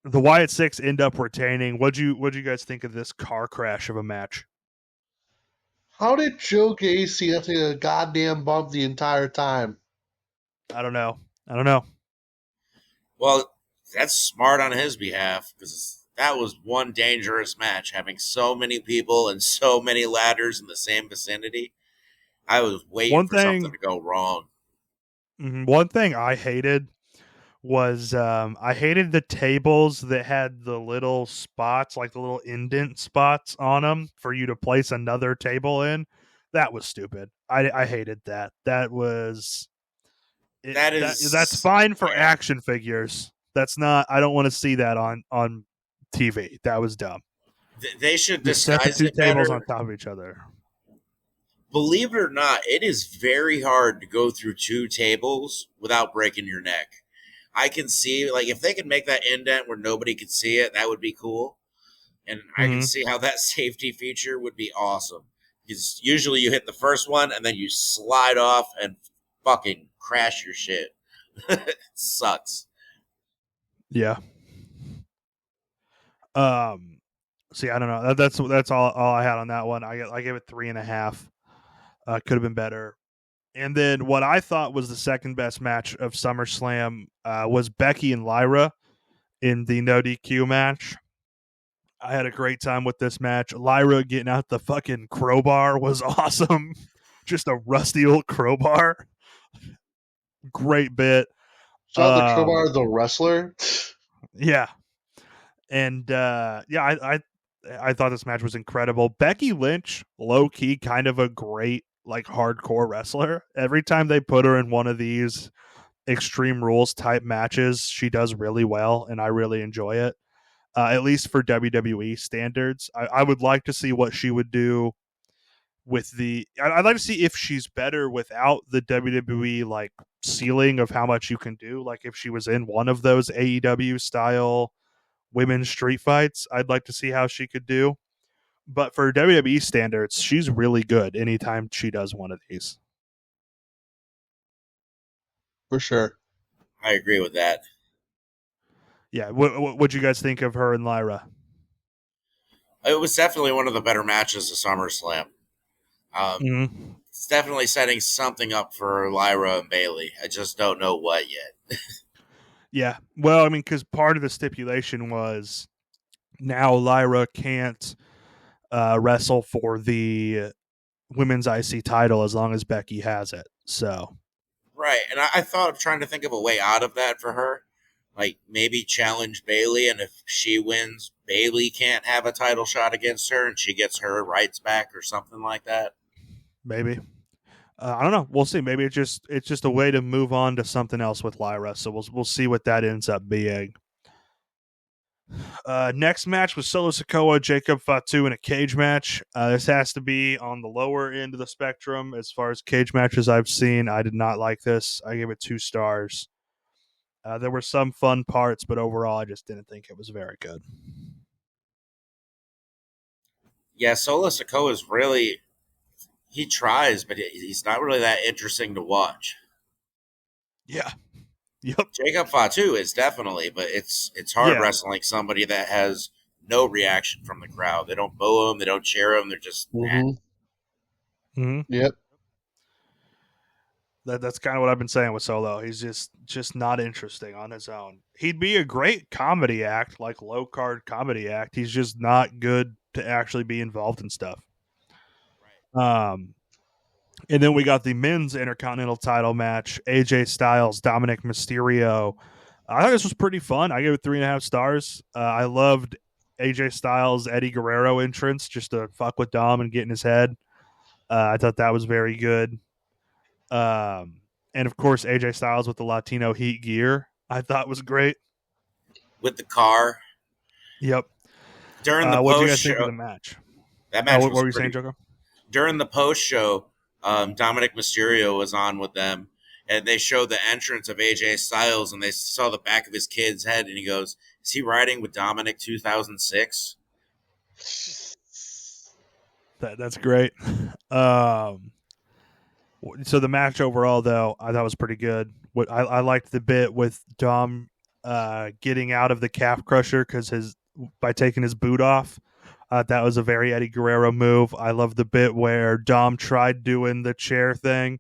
Wyatt Six end up retaining. What'd you guys think of this car crash of a match? How did Joe Gacy have to get a goddamn bump the entire time? I don't know. Well, that's smart on his behalf because that was one dangerous match, having so many people and so many ladders in the same vicinity. I was waiting for something to go wrong. One thing I hated was I hated the tables that had the little spots, like the little indent spots on them for you to place another table in. That was stupid. I hated that. That's fine for action figures. That's not. I don't want to see that on TV. That was dumb. They should disguise the 2 it better. tables on top of each other. Believe it or not, it is very hard to go through 2 tables without breaking your neck. I can see, like, if they could make that indent where nobody could see it, that would be cool. And I can see how that safety feature would be awesome. Because usually you hit the first one and then you slide off and fucking crash your shit. It sucks. Yeah. See, I don't know. That's all I had on that one. I gave it 3.5. Could have been better. And then what I thought was the second best match of SummerSlam was Becky and Lyra in the no DQ match. I had a great time with this match. Lyra getting out the fucking crowbar was awesome. Just a rusty old crowbar. Great bit. Saw the crowbar, the wrestler. Yeah. And I thought this match was incredible. Becky Lynch, low key, kind of a great like hardcore wrestler. Every time they put her in one of these Extreme Rules type matches, she does really well, and I really enjoy it. At least for WWE standards, I would like to see what she would do with I'd like to see if she's better without the WWE like ceiling of how much you can do. Like if she was in one of those AEW style women's street fights, I'd like to see how she could do. But for WWE standards, she's really good anytime she does one of these. For sure. I agree with that. Yeah. What'd you guys think of her and Lyra? It was definitely one of the better matches of SummerSlam. It's definitely setting something up for Lyra and Bayley. I just don't know what yet. Yeah. Well, I mean, because part of the stipulation was now Lyra can't wrestle for the women's IC title as long as Becky has it. So Right, and I thought of trying to think of a way out of that for her. Like maybe challenge Bailey, and if she wins, Bailey can't have a title shot against her, and she gets her rights back or something like that. Maybe. I don't know. We'll see. Maybe it's just a way to move on to something else with Lyra. So we'll see what that ends up being. Next match was Solo Sikoa, Jacob Fatu in a cage match. This has to be on the lower end of the spectrum as far as cage matches I've seen. I did not like this. I gave it 2 stars. There were some fun parts, but overall, I just didn't think it was very good. Yeah, Solo Sikoa is really, he tries, but he's not really that interesting to watch. Yeah. Yep. Jacob Fatu is definitely, but it's hard wrestling somebody that has no reaction from the crowd. They don't boo him, they don't cheer him, they're just Yep. That's kind of what I've been saying with Solo. He's just not interesting on his own. He'd be a great comedy act, like low card comedy act. He's just not good to actually be involved in stuff. And then we got the men's Intercontinental title match: AJ Styles, Dominic Mysterio. I thought this was pretty fun. I gave it 3.5 stars. I loved AJ Styles' Eddie Guerrero entrance just to fuck with Dom and get in his head. I thought that was very good. And of course, AJ Styles with the Latino Heat gear, I thought was great. With the car. Yep. During the what post do you guys show, think of the match? That match what was were you pretty, saying, Joko? During the post show, Dominic Mysterio was on with them, and they showed the entrance of AJ Styles, and they saw the back of his kid's head, and he goes, "Is he riding with Dominic 2006?" That's great. So the match overall, though, I thought was pretty good. What I liked the bit with Dom getting out of the calf crusher by taking his boot off. That was a very Eddie Guerrero move. I love the bit where Dom tried doing the chair thing,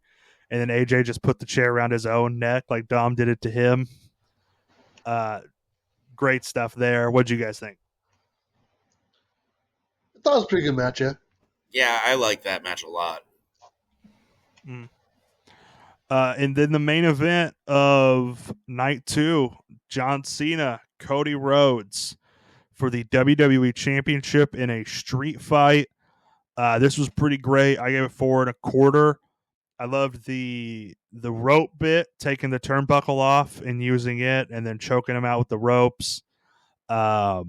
and then AJ just put the chair around his own neck like Dom did it to him. Great stuff there. What'd you guys think? I thought it was a pretty good match, yeah. Yeah, I like that match a lot. And then the main event of night 2, John Cena, Cody Rhodes for the WWE Championship in a street fight. This was pretty great. I gave it 4.25. I loved the rope bit, taking the turnbuckle off and using it, and then choking him out with the ropes. That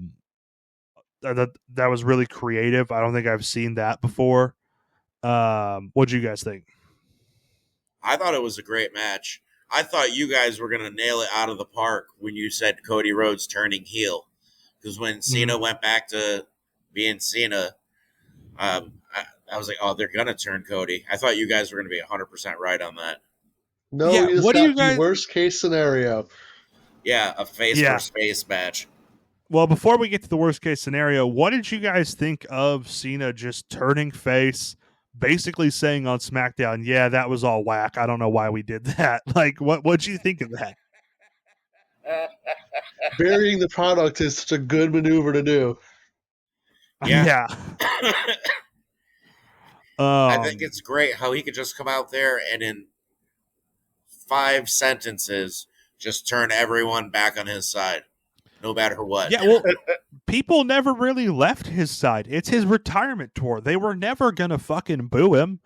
was really creative. I don't think I've seen that before. What'd you guys think? I thought it was a great match. I thought you guys were going to nail it out of the park when you said Cody Rhodes turning heel. Because when Cena went back to being Cena, I was like, oh, they're going to turn Cody. I thought you guys were going to be 100% right on that. No, Yeah, you just what do got you guys- the worst case scenario. Yeah, a face versus face match. Well, before we get to the worst case scenario, what did you guys think of Cena just turning face, basically saying on SmackDown, yeah, that was all whack. I don't know why we did that. Like, what'd you think of that? Burying the product is such a good maneuver to do. Yeah. I think it's great how he could just come out there and in 5 sentences just turn everyone back on his side, no matter what. Yeah, well, people never really left his side. It's his retirement tour. They were never going to fucking boo him.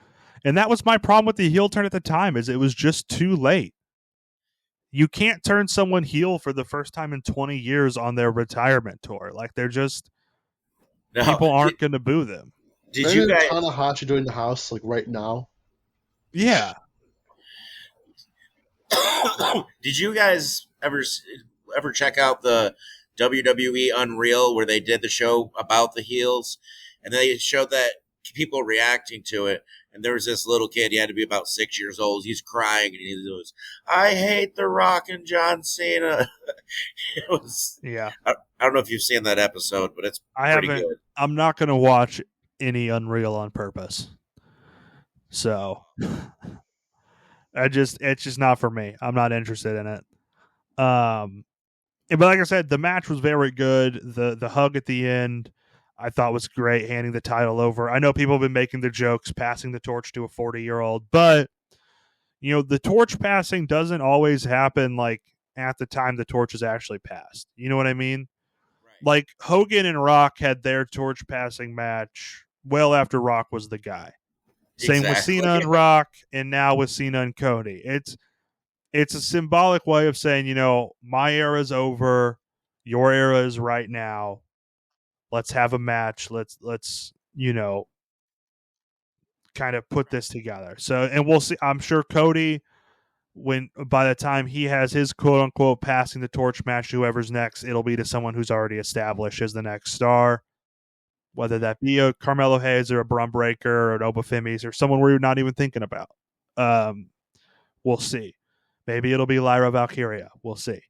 And that was my problem with the heel turn at the time, is it was just too late. You can't turn someone heel for the first time in 20 years on their retirement tour. Like, they're just... No. People aren't going to boo them. Did you guys... Tanahashi doing the house, like, right now? Yeah. Did you guys ever check out the WWE Unreal where they did the show about the heels? And they showed that people reacting to it. And there was this little kid, he had to be about 6 years old. He's crying and he goes, I hate The Rock and John Cena. It was, Yeah. I don't know if you've seen that episode, but it's pretty good. I'm not going to watch any Unreal on purpose. So it's just not for me. I'm not interested in it. But like I said, the match was very good. The hug at the end, I thought was great, handing the title over. I know people have been making the jokes, passing the torch to a 40-year-old, but the torch passing doesn't always happen like at the time the torch is actually passed. You know what I mean? Right. Like Hogan and Rock had their torch passing match well after Rock was the guy. Same with Exactly. Cena and Rock, and now with Cena and Cody. It's a symbolic way of saying, my era is over, your era is right now. Let's have a match. Let's kind of put this together. So, and we'll see. I'm sure Cody, by the time he has his quote unquote passing the torch match, whoever's next, it'll be to someone who's already established as the next star. Whether that be a Carmelo Hayes or a Brum Breaker or an Obafemis or someone we're not even thinking about. We'll see. Maybe it'll be Lyra Valkyria. We'll see.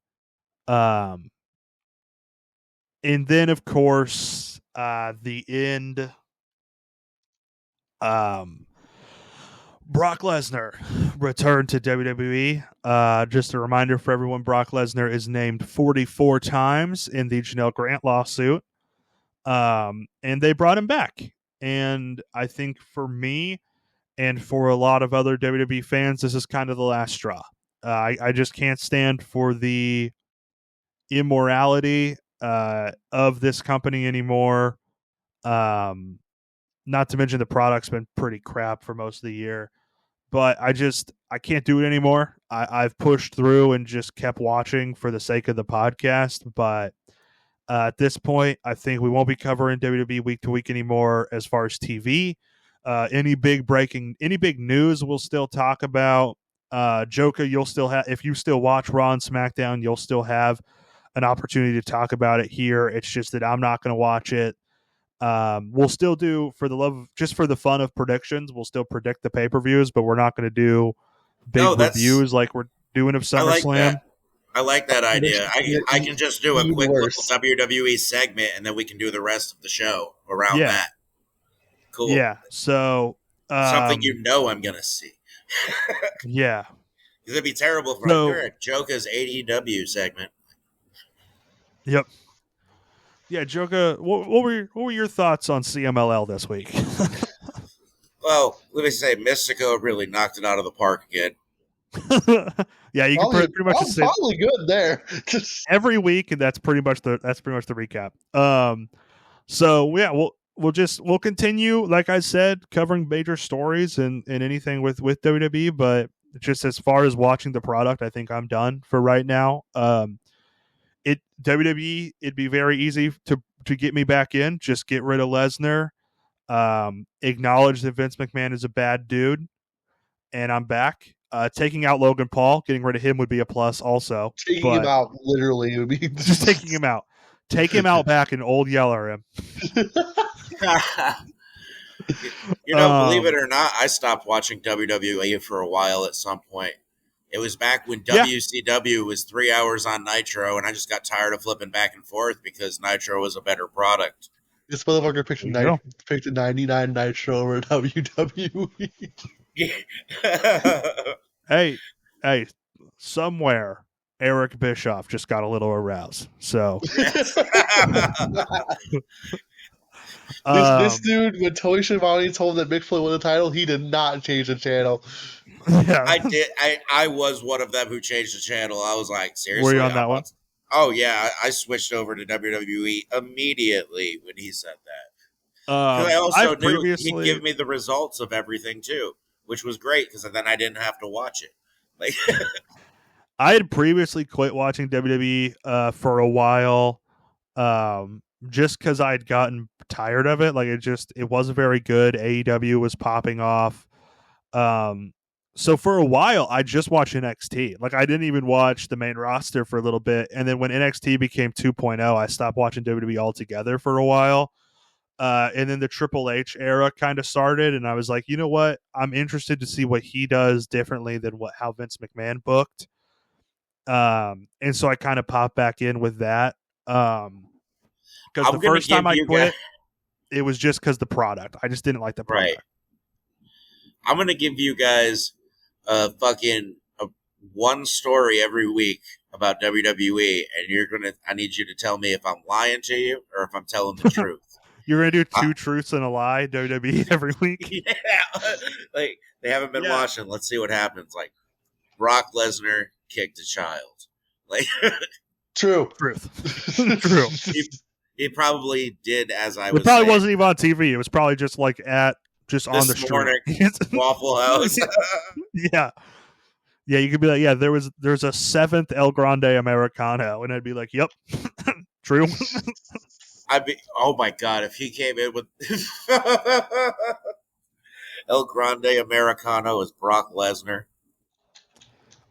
And then, of course, the end. Brock Lesnar returned to WWE. Just a reminder for everyone, Brock Lesnar is named 44 times in the Janelle Grant lawsuit. And they brought him back. And I think for me and for a lot of other WWE fans, this is kind of the last straw. I just can't stand for the immorality of this company anymore. Not to mention the product's been pretty crap for most of the year. But I can't do it anymore. I've pushed through and just kept watching for the sake of the podcast. But at this point, I think we won't be covering WWE week to week anymore as far as TV. Any big news we'll still talk about. Jolka, you'll still have, if you still watch Raw and SmackDown, you'll still have an opportunity to talk about it here. It's just that I'm not going to watch it. We'll still do, for the fun of predictions, we'll still predict the pay-per-views, but we're not going to do big reviews like we're doing of SummerSlam. I like that idea. I can just do a quick little WWE segment, and then we can do the rest of the show around that. Cool. Yeah. So something I'm going to see. Yeah. It'd be terrible if you're at Jolka's AEW segment. Yep. Yeah, Jolka, what were your thoughts on CMLL this week? Well, let me say, Mystico really knocked it out of the park again. Yeah, you can pretty much just say probably good there. Every week, and that's pretty much the recap. So yeah, we'll continue, like I said, covering major stories and anything with WWE, but just as far as watching the product, I think I'm done for right now. WWE, it'd be very easy to get me back in. Just get rid of Lesnar. Acknowledge that Vince McMahon is a bad dude, and I'm back. Taking out Logan Paul, getting rid of him would be a plus also. Taking him out literally would be just taking him out. Take him out back and old yeller him. Believe it or not, I stopped watching WWE for a while at some point. It was back when WCW was 3 hours on Nitro, and I just got tired of flipping back and forth because Nitro was a better product. This motherfucker picked a 99 Nitro over WWE. Hey, somewhere Eric Bischoff just got a little aroused. So this dude, when Tony Schiavone told him that Mick Foley won the title, he did not change the channel. Yeah. I did. I was one of them who changed the channel. I was like, seriously? Were you on that one? Oh, yeah. I switched over to WWE immediately when he said that. I also knew he'd give me the results of everything, too, which was great because then I didn't have to watch it. Like, I had previously quit watching WWE for a while just because I'd gotten tired of it. Like, it wasn't very good. AEW was popping off. So for a while, I just watched NXT. Like, I didn't even watch the main roster for a little bit. And then when NXT became 2.0, I stopped watching WWE altogether for a while. And then the Triple H era kind of started, and I was like, you know what? I'm interested to see what he does differently than how Vince McMahon booked. And so I kind of popped back in with that. Because the first time I quit, it was just because the product. I just didn't like the product. Right. I'm going to give you guys one story every week about WWE, and I need you to tell me if I'm lying to you or if I'm telling the truth. You're going to do two truths and a lie, WWE, every week? Yeah. Like, they haven't been watching. Let's see what happens. Like, Brock Lesnar kicked a child. Like, True. Truth. True. he probably did, as I It was probably saying. wasn't even on TV. It was probably just like just on the This street. morning, Waffle House. Yeah. Yeah, you could be like, yeah, there's a 7th El Grande Americano, and I'd be like, yep, true. Oh my God, if he came in with El Grande Americano as Brock Lesnar.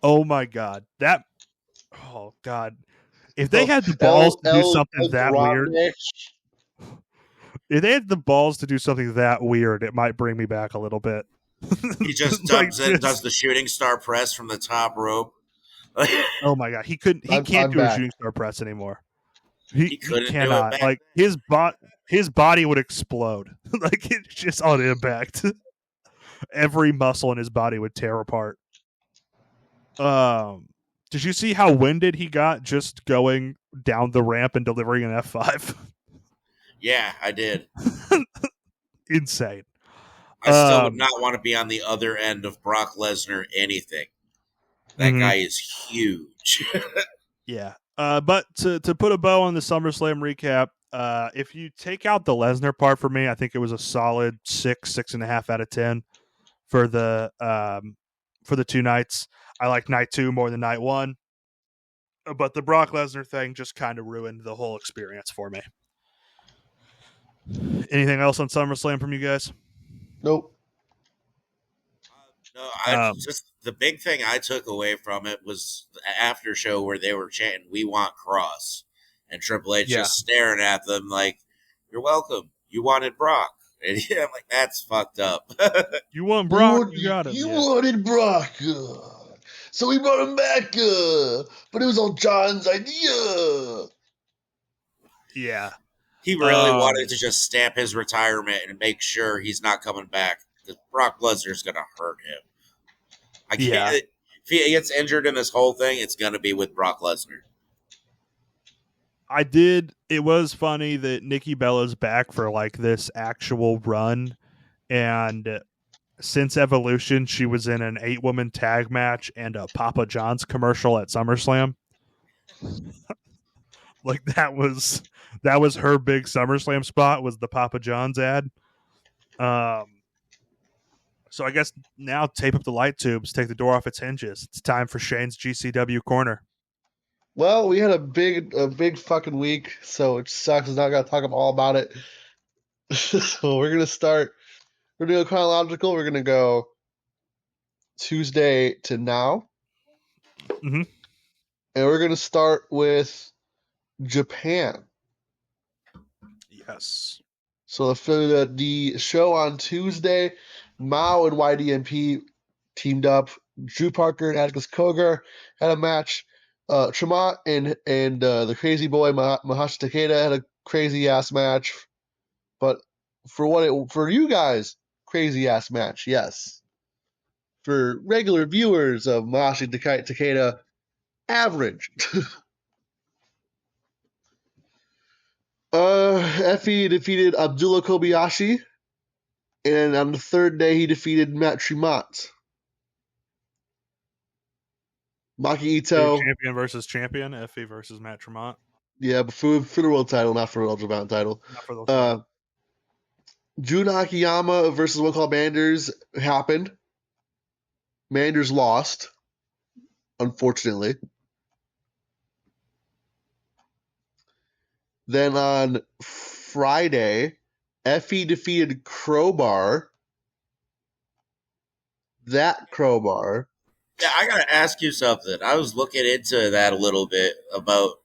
Oh my God, oh God, if they had the balls to do something that weird, if they had the balls to do something that weird, it might bring me back a little bit. He just Like, dumps it, does the shooting star press from the top rope. Oh my God, he couldn't. He can't I'm do a back. shooting star press anymore. He couldn't do it cannot. back Like his body would explode. Like it's just on impact. Every muscle in his body would tear apart. Did you see how winded he got just going down the ramp and delivering an F5? Yeah, I did. Insane. I still would not want to be on the other end of Brock Lesnar anything. That guy is huge. Yeah. But to put a bow on the SummerSlam recap, if you take out the Lesnar part for me, I think it was a solid 6.5 out of 10 for the 2 nights. I like night 2 more than night 1. But the Brock Lesnar thing just kind of ruined the whole experience for me. Anything else on SummerSlam from you guys? Nope. No, just the big thing I took away from it was the after show where they were chanting, "We want Cross," and Triple H just staring at them like, "You're welcome. You wanted Brock," and I'm like, "That's fucked up." You want Brock? You got him. You wanted Brock, so we brought him back, but it was all John's idea. Yeah. He really wanted to just stamp his retirement and make sure he's not coming back because Brock Lesnar's going to hurt him. I can't. Yeah. If he gets injured in this whole thing, it's going to be with Brock Lesnar. It was funny that Nikki Bella's back for like this actual run, and since Evolution, she was in an 8-woman tag match and a Papa John's commercial at SummerSlam. Like that was her big SummerSlam spot, was the Papa John's ad. So I guess now tape up the light tubes, take the door off its hinges. It's time for Shane's GCW corner. Well, we had a big fucking week, so it sucks. I'm not gonna talk all about it. So we're gonna start. We're gonna go chronological. We're gonna go Tuesday to now, Mm-hmm. and we're gonna start with Japan. Yes. So for the show on Tuesday, Mao and YDMP teamed up. Drew Parker and Atticus Kogar had a match. Tremont and the crazy boy Mahashi Takeda had a crazy ass match. But for you guys, crazy ass match, yes. For regular viewers of Mahashi Takeda, average. Effie defeated Abdullah Kobayashi, and on the third day he defeated Matt Tremont. Maki Ito. Champion versus champion, Effie versus Matt Tremont. Yeah, but for the world title, not for the Ultra Mountain title. Not for the Jun Akiyama versus Will Call Manders happened. Manders lost, unfortunately. Then on Friday, Effie defeated Crowbar. That Crowbar. Yeah, I gotta ask you something. I was looking into that a little bit about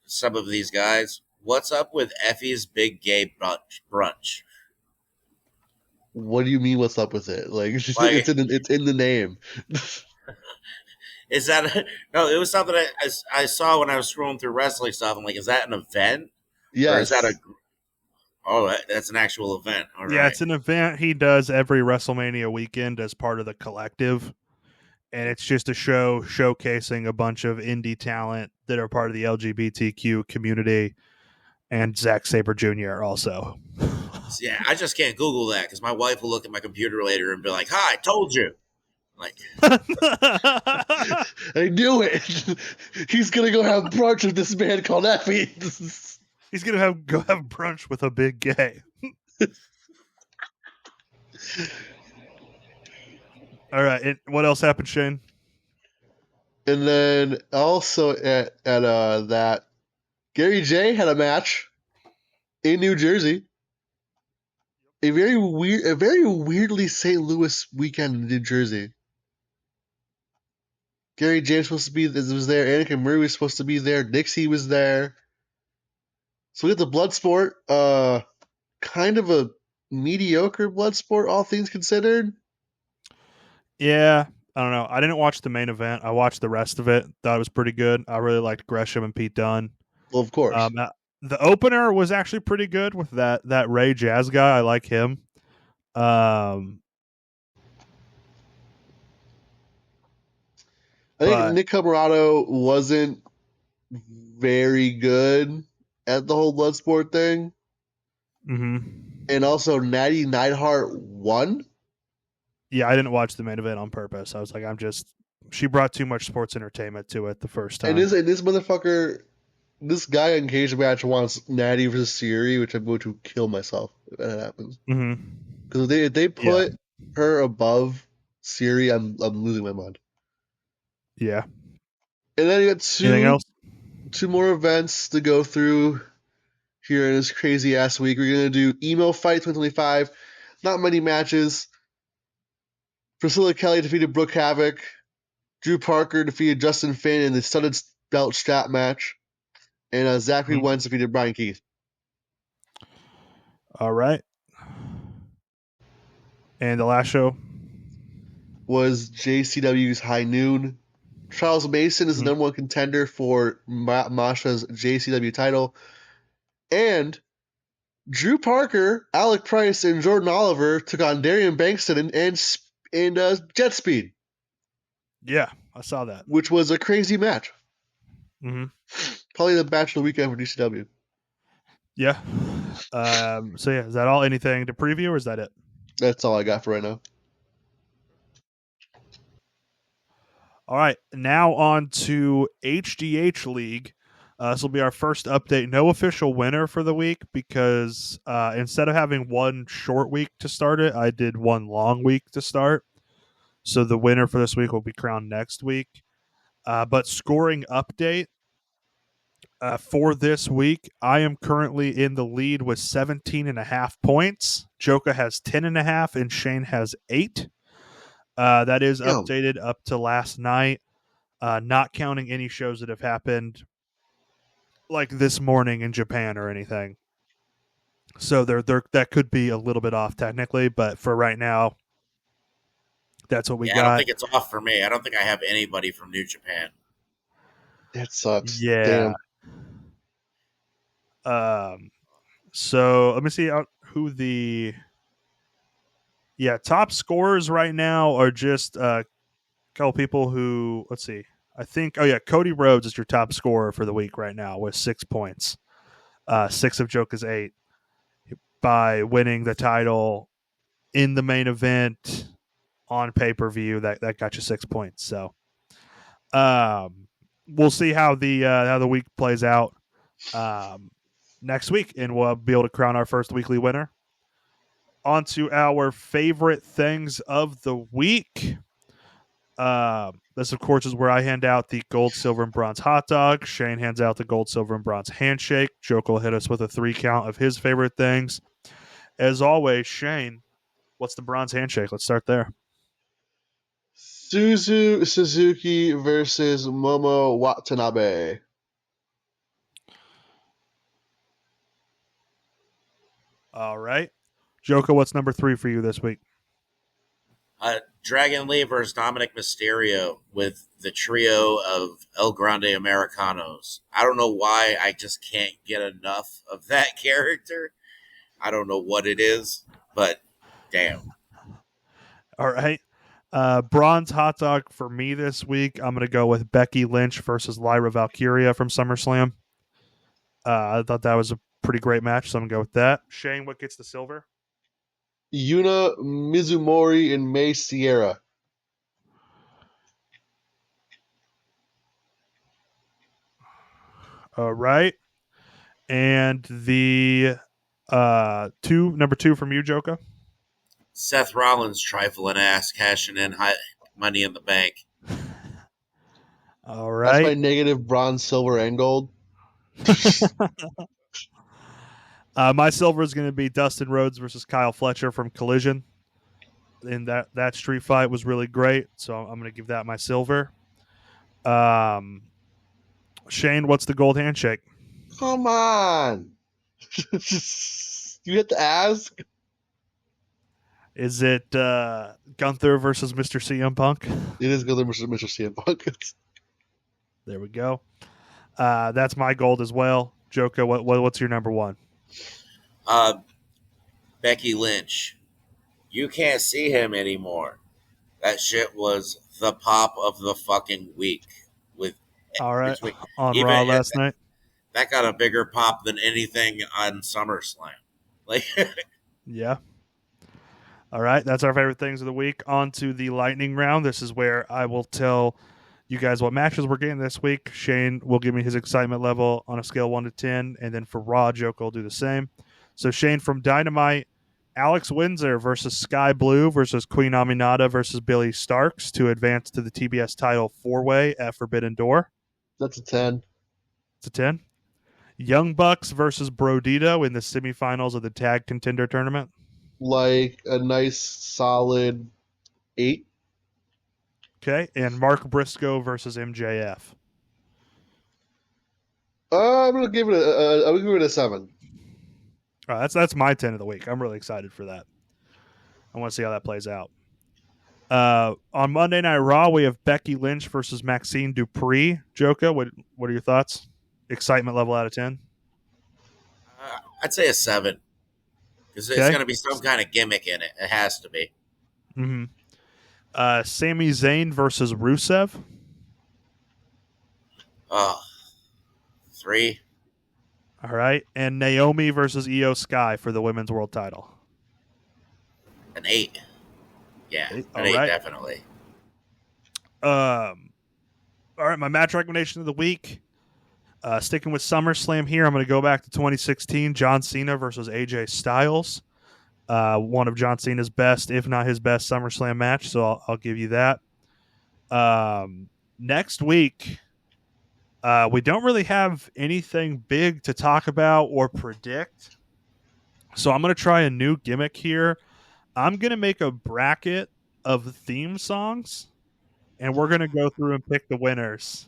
some of these guys. What's up with Effie's Big Gay Brunch? What do you mean? What's up with it? Like it's in the name. Is that no? It was something I saw when I was scrolling through wrestling stuff. I'm like, is that an event? Yes. Or is that that's an actual event? All right. Yeah, it's an event he does every WrestleMania weekend as part of the collective. And it's just a show showcasing a bunch of indie talent that are part of the LGBTQ community, and Zack Sabre Jr. also. Yeah, I just can't Google that because my wife will look at my computer later and be like, "Hi, I told you." Like, I knew it. He's gonna go have brunch with this man called Effie. He's gonna go have brunch with a big gay. All right. And what else happened, Shane? And then also at that, Gary J had a match in New Jersey. A very weirdly St. Louis weekend in New Jersey. Gary J was there. Anakin Murray was supposed to be there. Dixie was there. So we got the Bloodsport. Kind of a mediocre Bloodsport, all things considered. Yeah, I don't know. I didn't watch the main event. I watched the rest of it. Thought it was pretty good. I really liked Gresham and Pete Dunne. Well, of course. The opener was actually pretty good with that Ray Jazz guy. I like him. I think Nick Camarado wasn't very good at the whole Bloodsport thing. Mm-hmm. And also, Natty Neidhart won. Yeah, I didn't watch the main event on purpose. I was like, she brought too much sports entertainment to it the first time. And this motherfucker, this guy in Cage Match wants Natty versus Siri, which I'm going to kill myself if that happens. Mm-hmm. Because if they put her above Siri, I'm losing my mind. Yeah. And then you got two more events to go through here in this crazy ass week. We're gonna do Emo Fight 2025. Not many matches. Priscilla Kelly defeated Brooke Havoc. Drew Parker defeated Justin Finn in the studded belt strap match. And Zachary Wentz defeated Brian Keith. All right. And the last show was JCW's High Noon. Charles Mason is the number one contender for Masha's JCW title. And Drew Parker, Alec Price, and Jordan Oliver took on Darian Bankston and Jet Speed. Yeah, I saw that. Which was a crazy match. Mm-hmm. Probably the match of the weekend for DCW. Yeah. So yeah, is that all? Anything to preview, or is that it? That's all I got for right now. All right, now on to HDH League. This will be our first update. No official winner for the week because instead of having one short week to start it, I did one long week to start. So the winner for this week will be crowned next week. But scoring update for this week, I am currently in the lead with 17.5 points. Jolka has 10.5 and Shane has 8. That is updated up to last night, not counting any shows that have happened like this morning in Japan or anything. So that could be a little bit off technically, but for right now, that's what we got. I don't think it's off for me. I don't think I have anybody from New Japan. That sucks. Yeah. Damn. So let me see who the top scorers right now are just a couple people who, let's see. I think, Cody Rhodes is your top scorer for the week right now with 6 points. 6 of Joka's 8 by winning the title in the main event on pay-per-view. That got you 6 points. So we'll see how the week plays out next week, and we'll be able to crown our first weekly winner. On to our favorite things of the week. This, of course, is where I hand out the gold, silver, and bronze hot dog. Shane hands out the gold, silver, and bronze handshake. Jolka will hit us with a 3 count of his favorite things. As always, Shane, what's the bronze handshake? Let's start there. Suzu Suzuki versus Momo Watanabe. All right. Jolka, what's number 3 for you this week? Dragon Lee versus Dominic Mysterio with the trio of El Grande Americanos. I don't know why I just can't get enough of that character. I don't know what it is, but damn. All right. Bronze hot dog for me this week. I'm going to go with Becky Lynch versus Lyra Valkyria from SummerSlam. I thought that was a pretty great match, so I'm going to go with that. Shane, what gets the silver? Yuna Mizumori and May Sierra. All right. And the number 2 from you, Joka. Seth Rollins trifling ass cashing in high money in the bank. All That's my right. negative bronze, silver, and gold. My silver is going to be Dustin Rhodes versus Kyle Fletcher from Collision. And that street fight was really great, so I'm going to give that my silver. Shane, what's the gold handshake? Come on. You have to ask. Is it Gunther versus Mr. CM Punk? It is Gunther versus Mr. CM Punk. There we go. That's my gold as well. Joka, what's your number 1? Becky Lynch. You can't see him anymore. That shit was the pop of the fucking week. With All right. between, On even Raw last night. that got a bigger pop than anything on SummerSlam. Like, Yeah. All right. That's our favorite things of the week. On to the lightning round. This is where I will tell you guys what matches we're getting this week. Shane will give me his excitement level on a scale of 1 to 10. And then for Raw, Joka will do the same. So Shane, from Dynamite, Alex Windsor versus Sky Blue versus Queen Aminata versus Billy Starks to advance to the TBS title 4-way at Forbidden Door. That's a 10. It's a 10. Young Bucks versus Brodito in the semifinals of the Tag Contender Tournament. Like a nice, solid 8. Okay. And Mark Briscoe versus MJF. I'm gonna give it a 7. All right, that's my 10 of the week. I'm really excited for that. I want to see how that plays out. On Monday Night Raw, we have Becky Lynch versus Maxine Dupree. Joka, what are your thoughts? Excitement level out of 10? I'd say a 7. Because there's going to be some kind of gimmick in it. It has to be. Mm-hmm. Sami Zayn versus Rusev. 3. All right. And Naomi versus Io Sky for the Women's World title. An 8. Yeah, 8. an 8 definitely. All right, my match recommendation of the week. Sticking with SummerSlam here, I'm going to go back to 2016. John Cena versus AJ Styles. One of John Cena's best, if not his best, SummerSlam match. So I'll give you that. Next week, we don't really have anything big to talk about or predict. So I'm going to try a new gimmick here. I'm going to make a bracket of theme songs, and we're going to go through and pick the winners.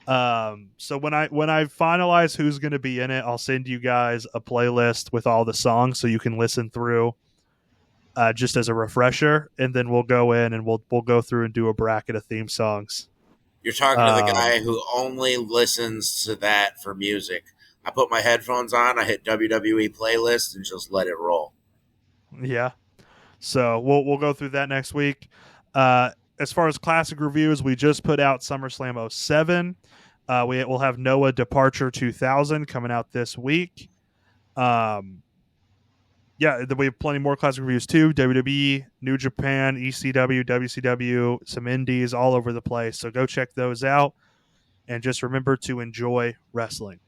So when I finalize who's going to be in it, I'll send you guys a playlist with all the songs so you can listen through just as a refresher, and then we'll go in and we'll go through and do a bracket of theme songs. You're talking to the guy who only listens to that for music. I put my headphones on, I hit WWE playlist, and just let it roll. Yeah. So we'll go through that next week. As far as classic reviews, we just put out SummerSlam 07. We'll have Noah Departure 2000 coming out this week. Yeah, we have plenty more classic reviews too. WWE, New Japan, ECW, WCW, some indies all over the place. So go check those out. And just remember to enjoy wrestling.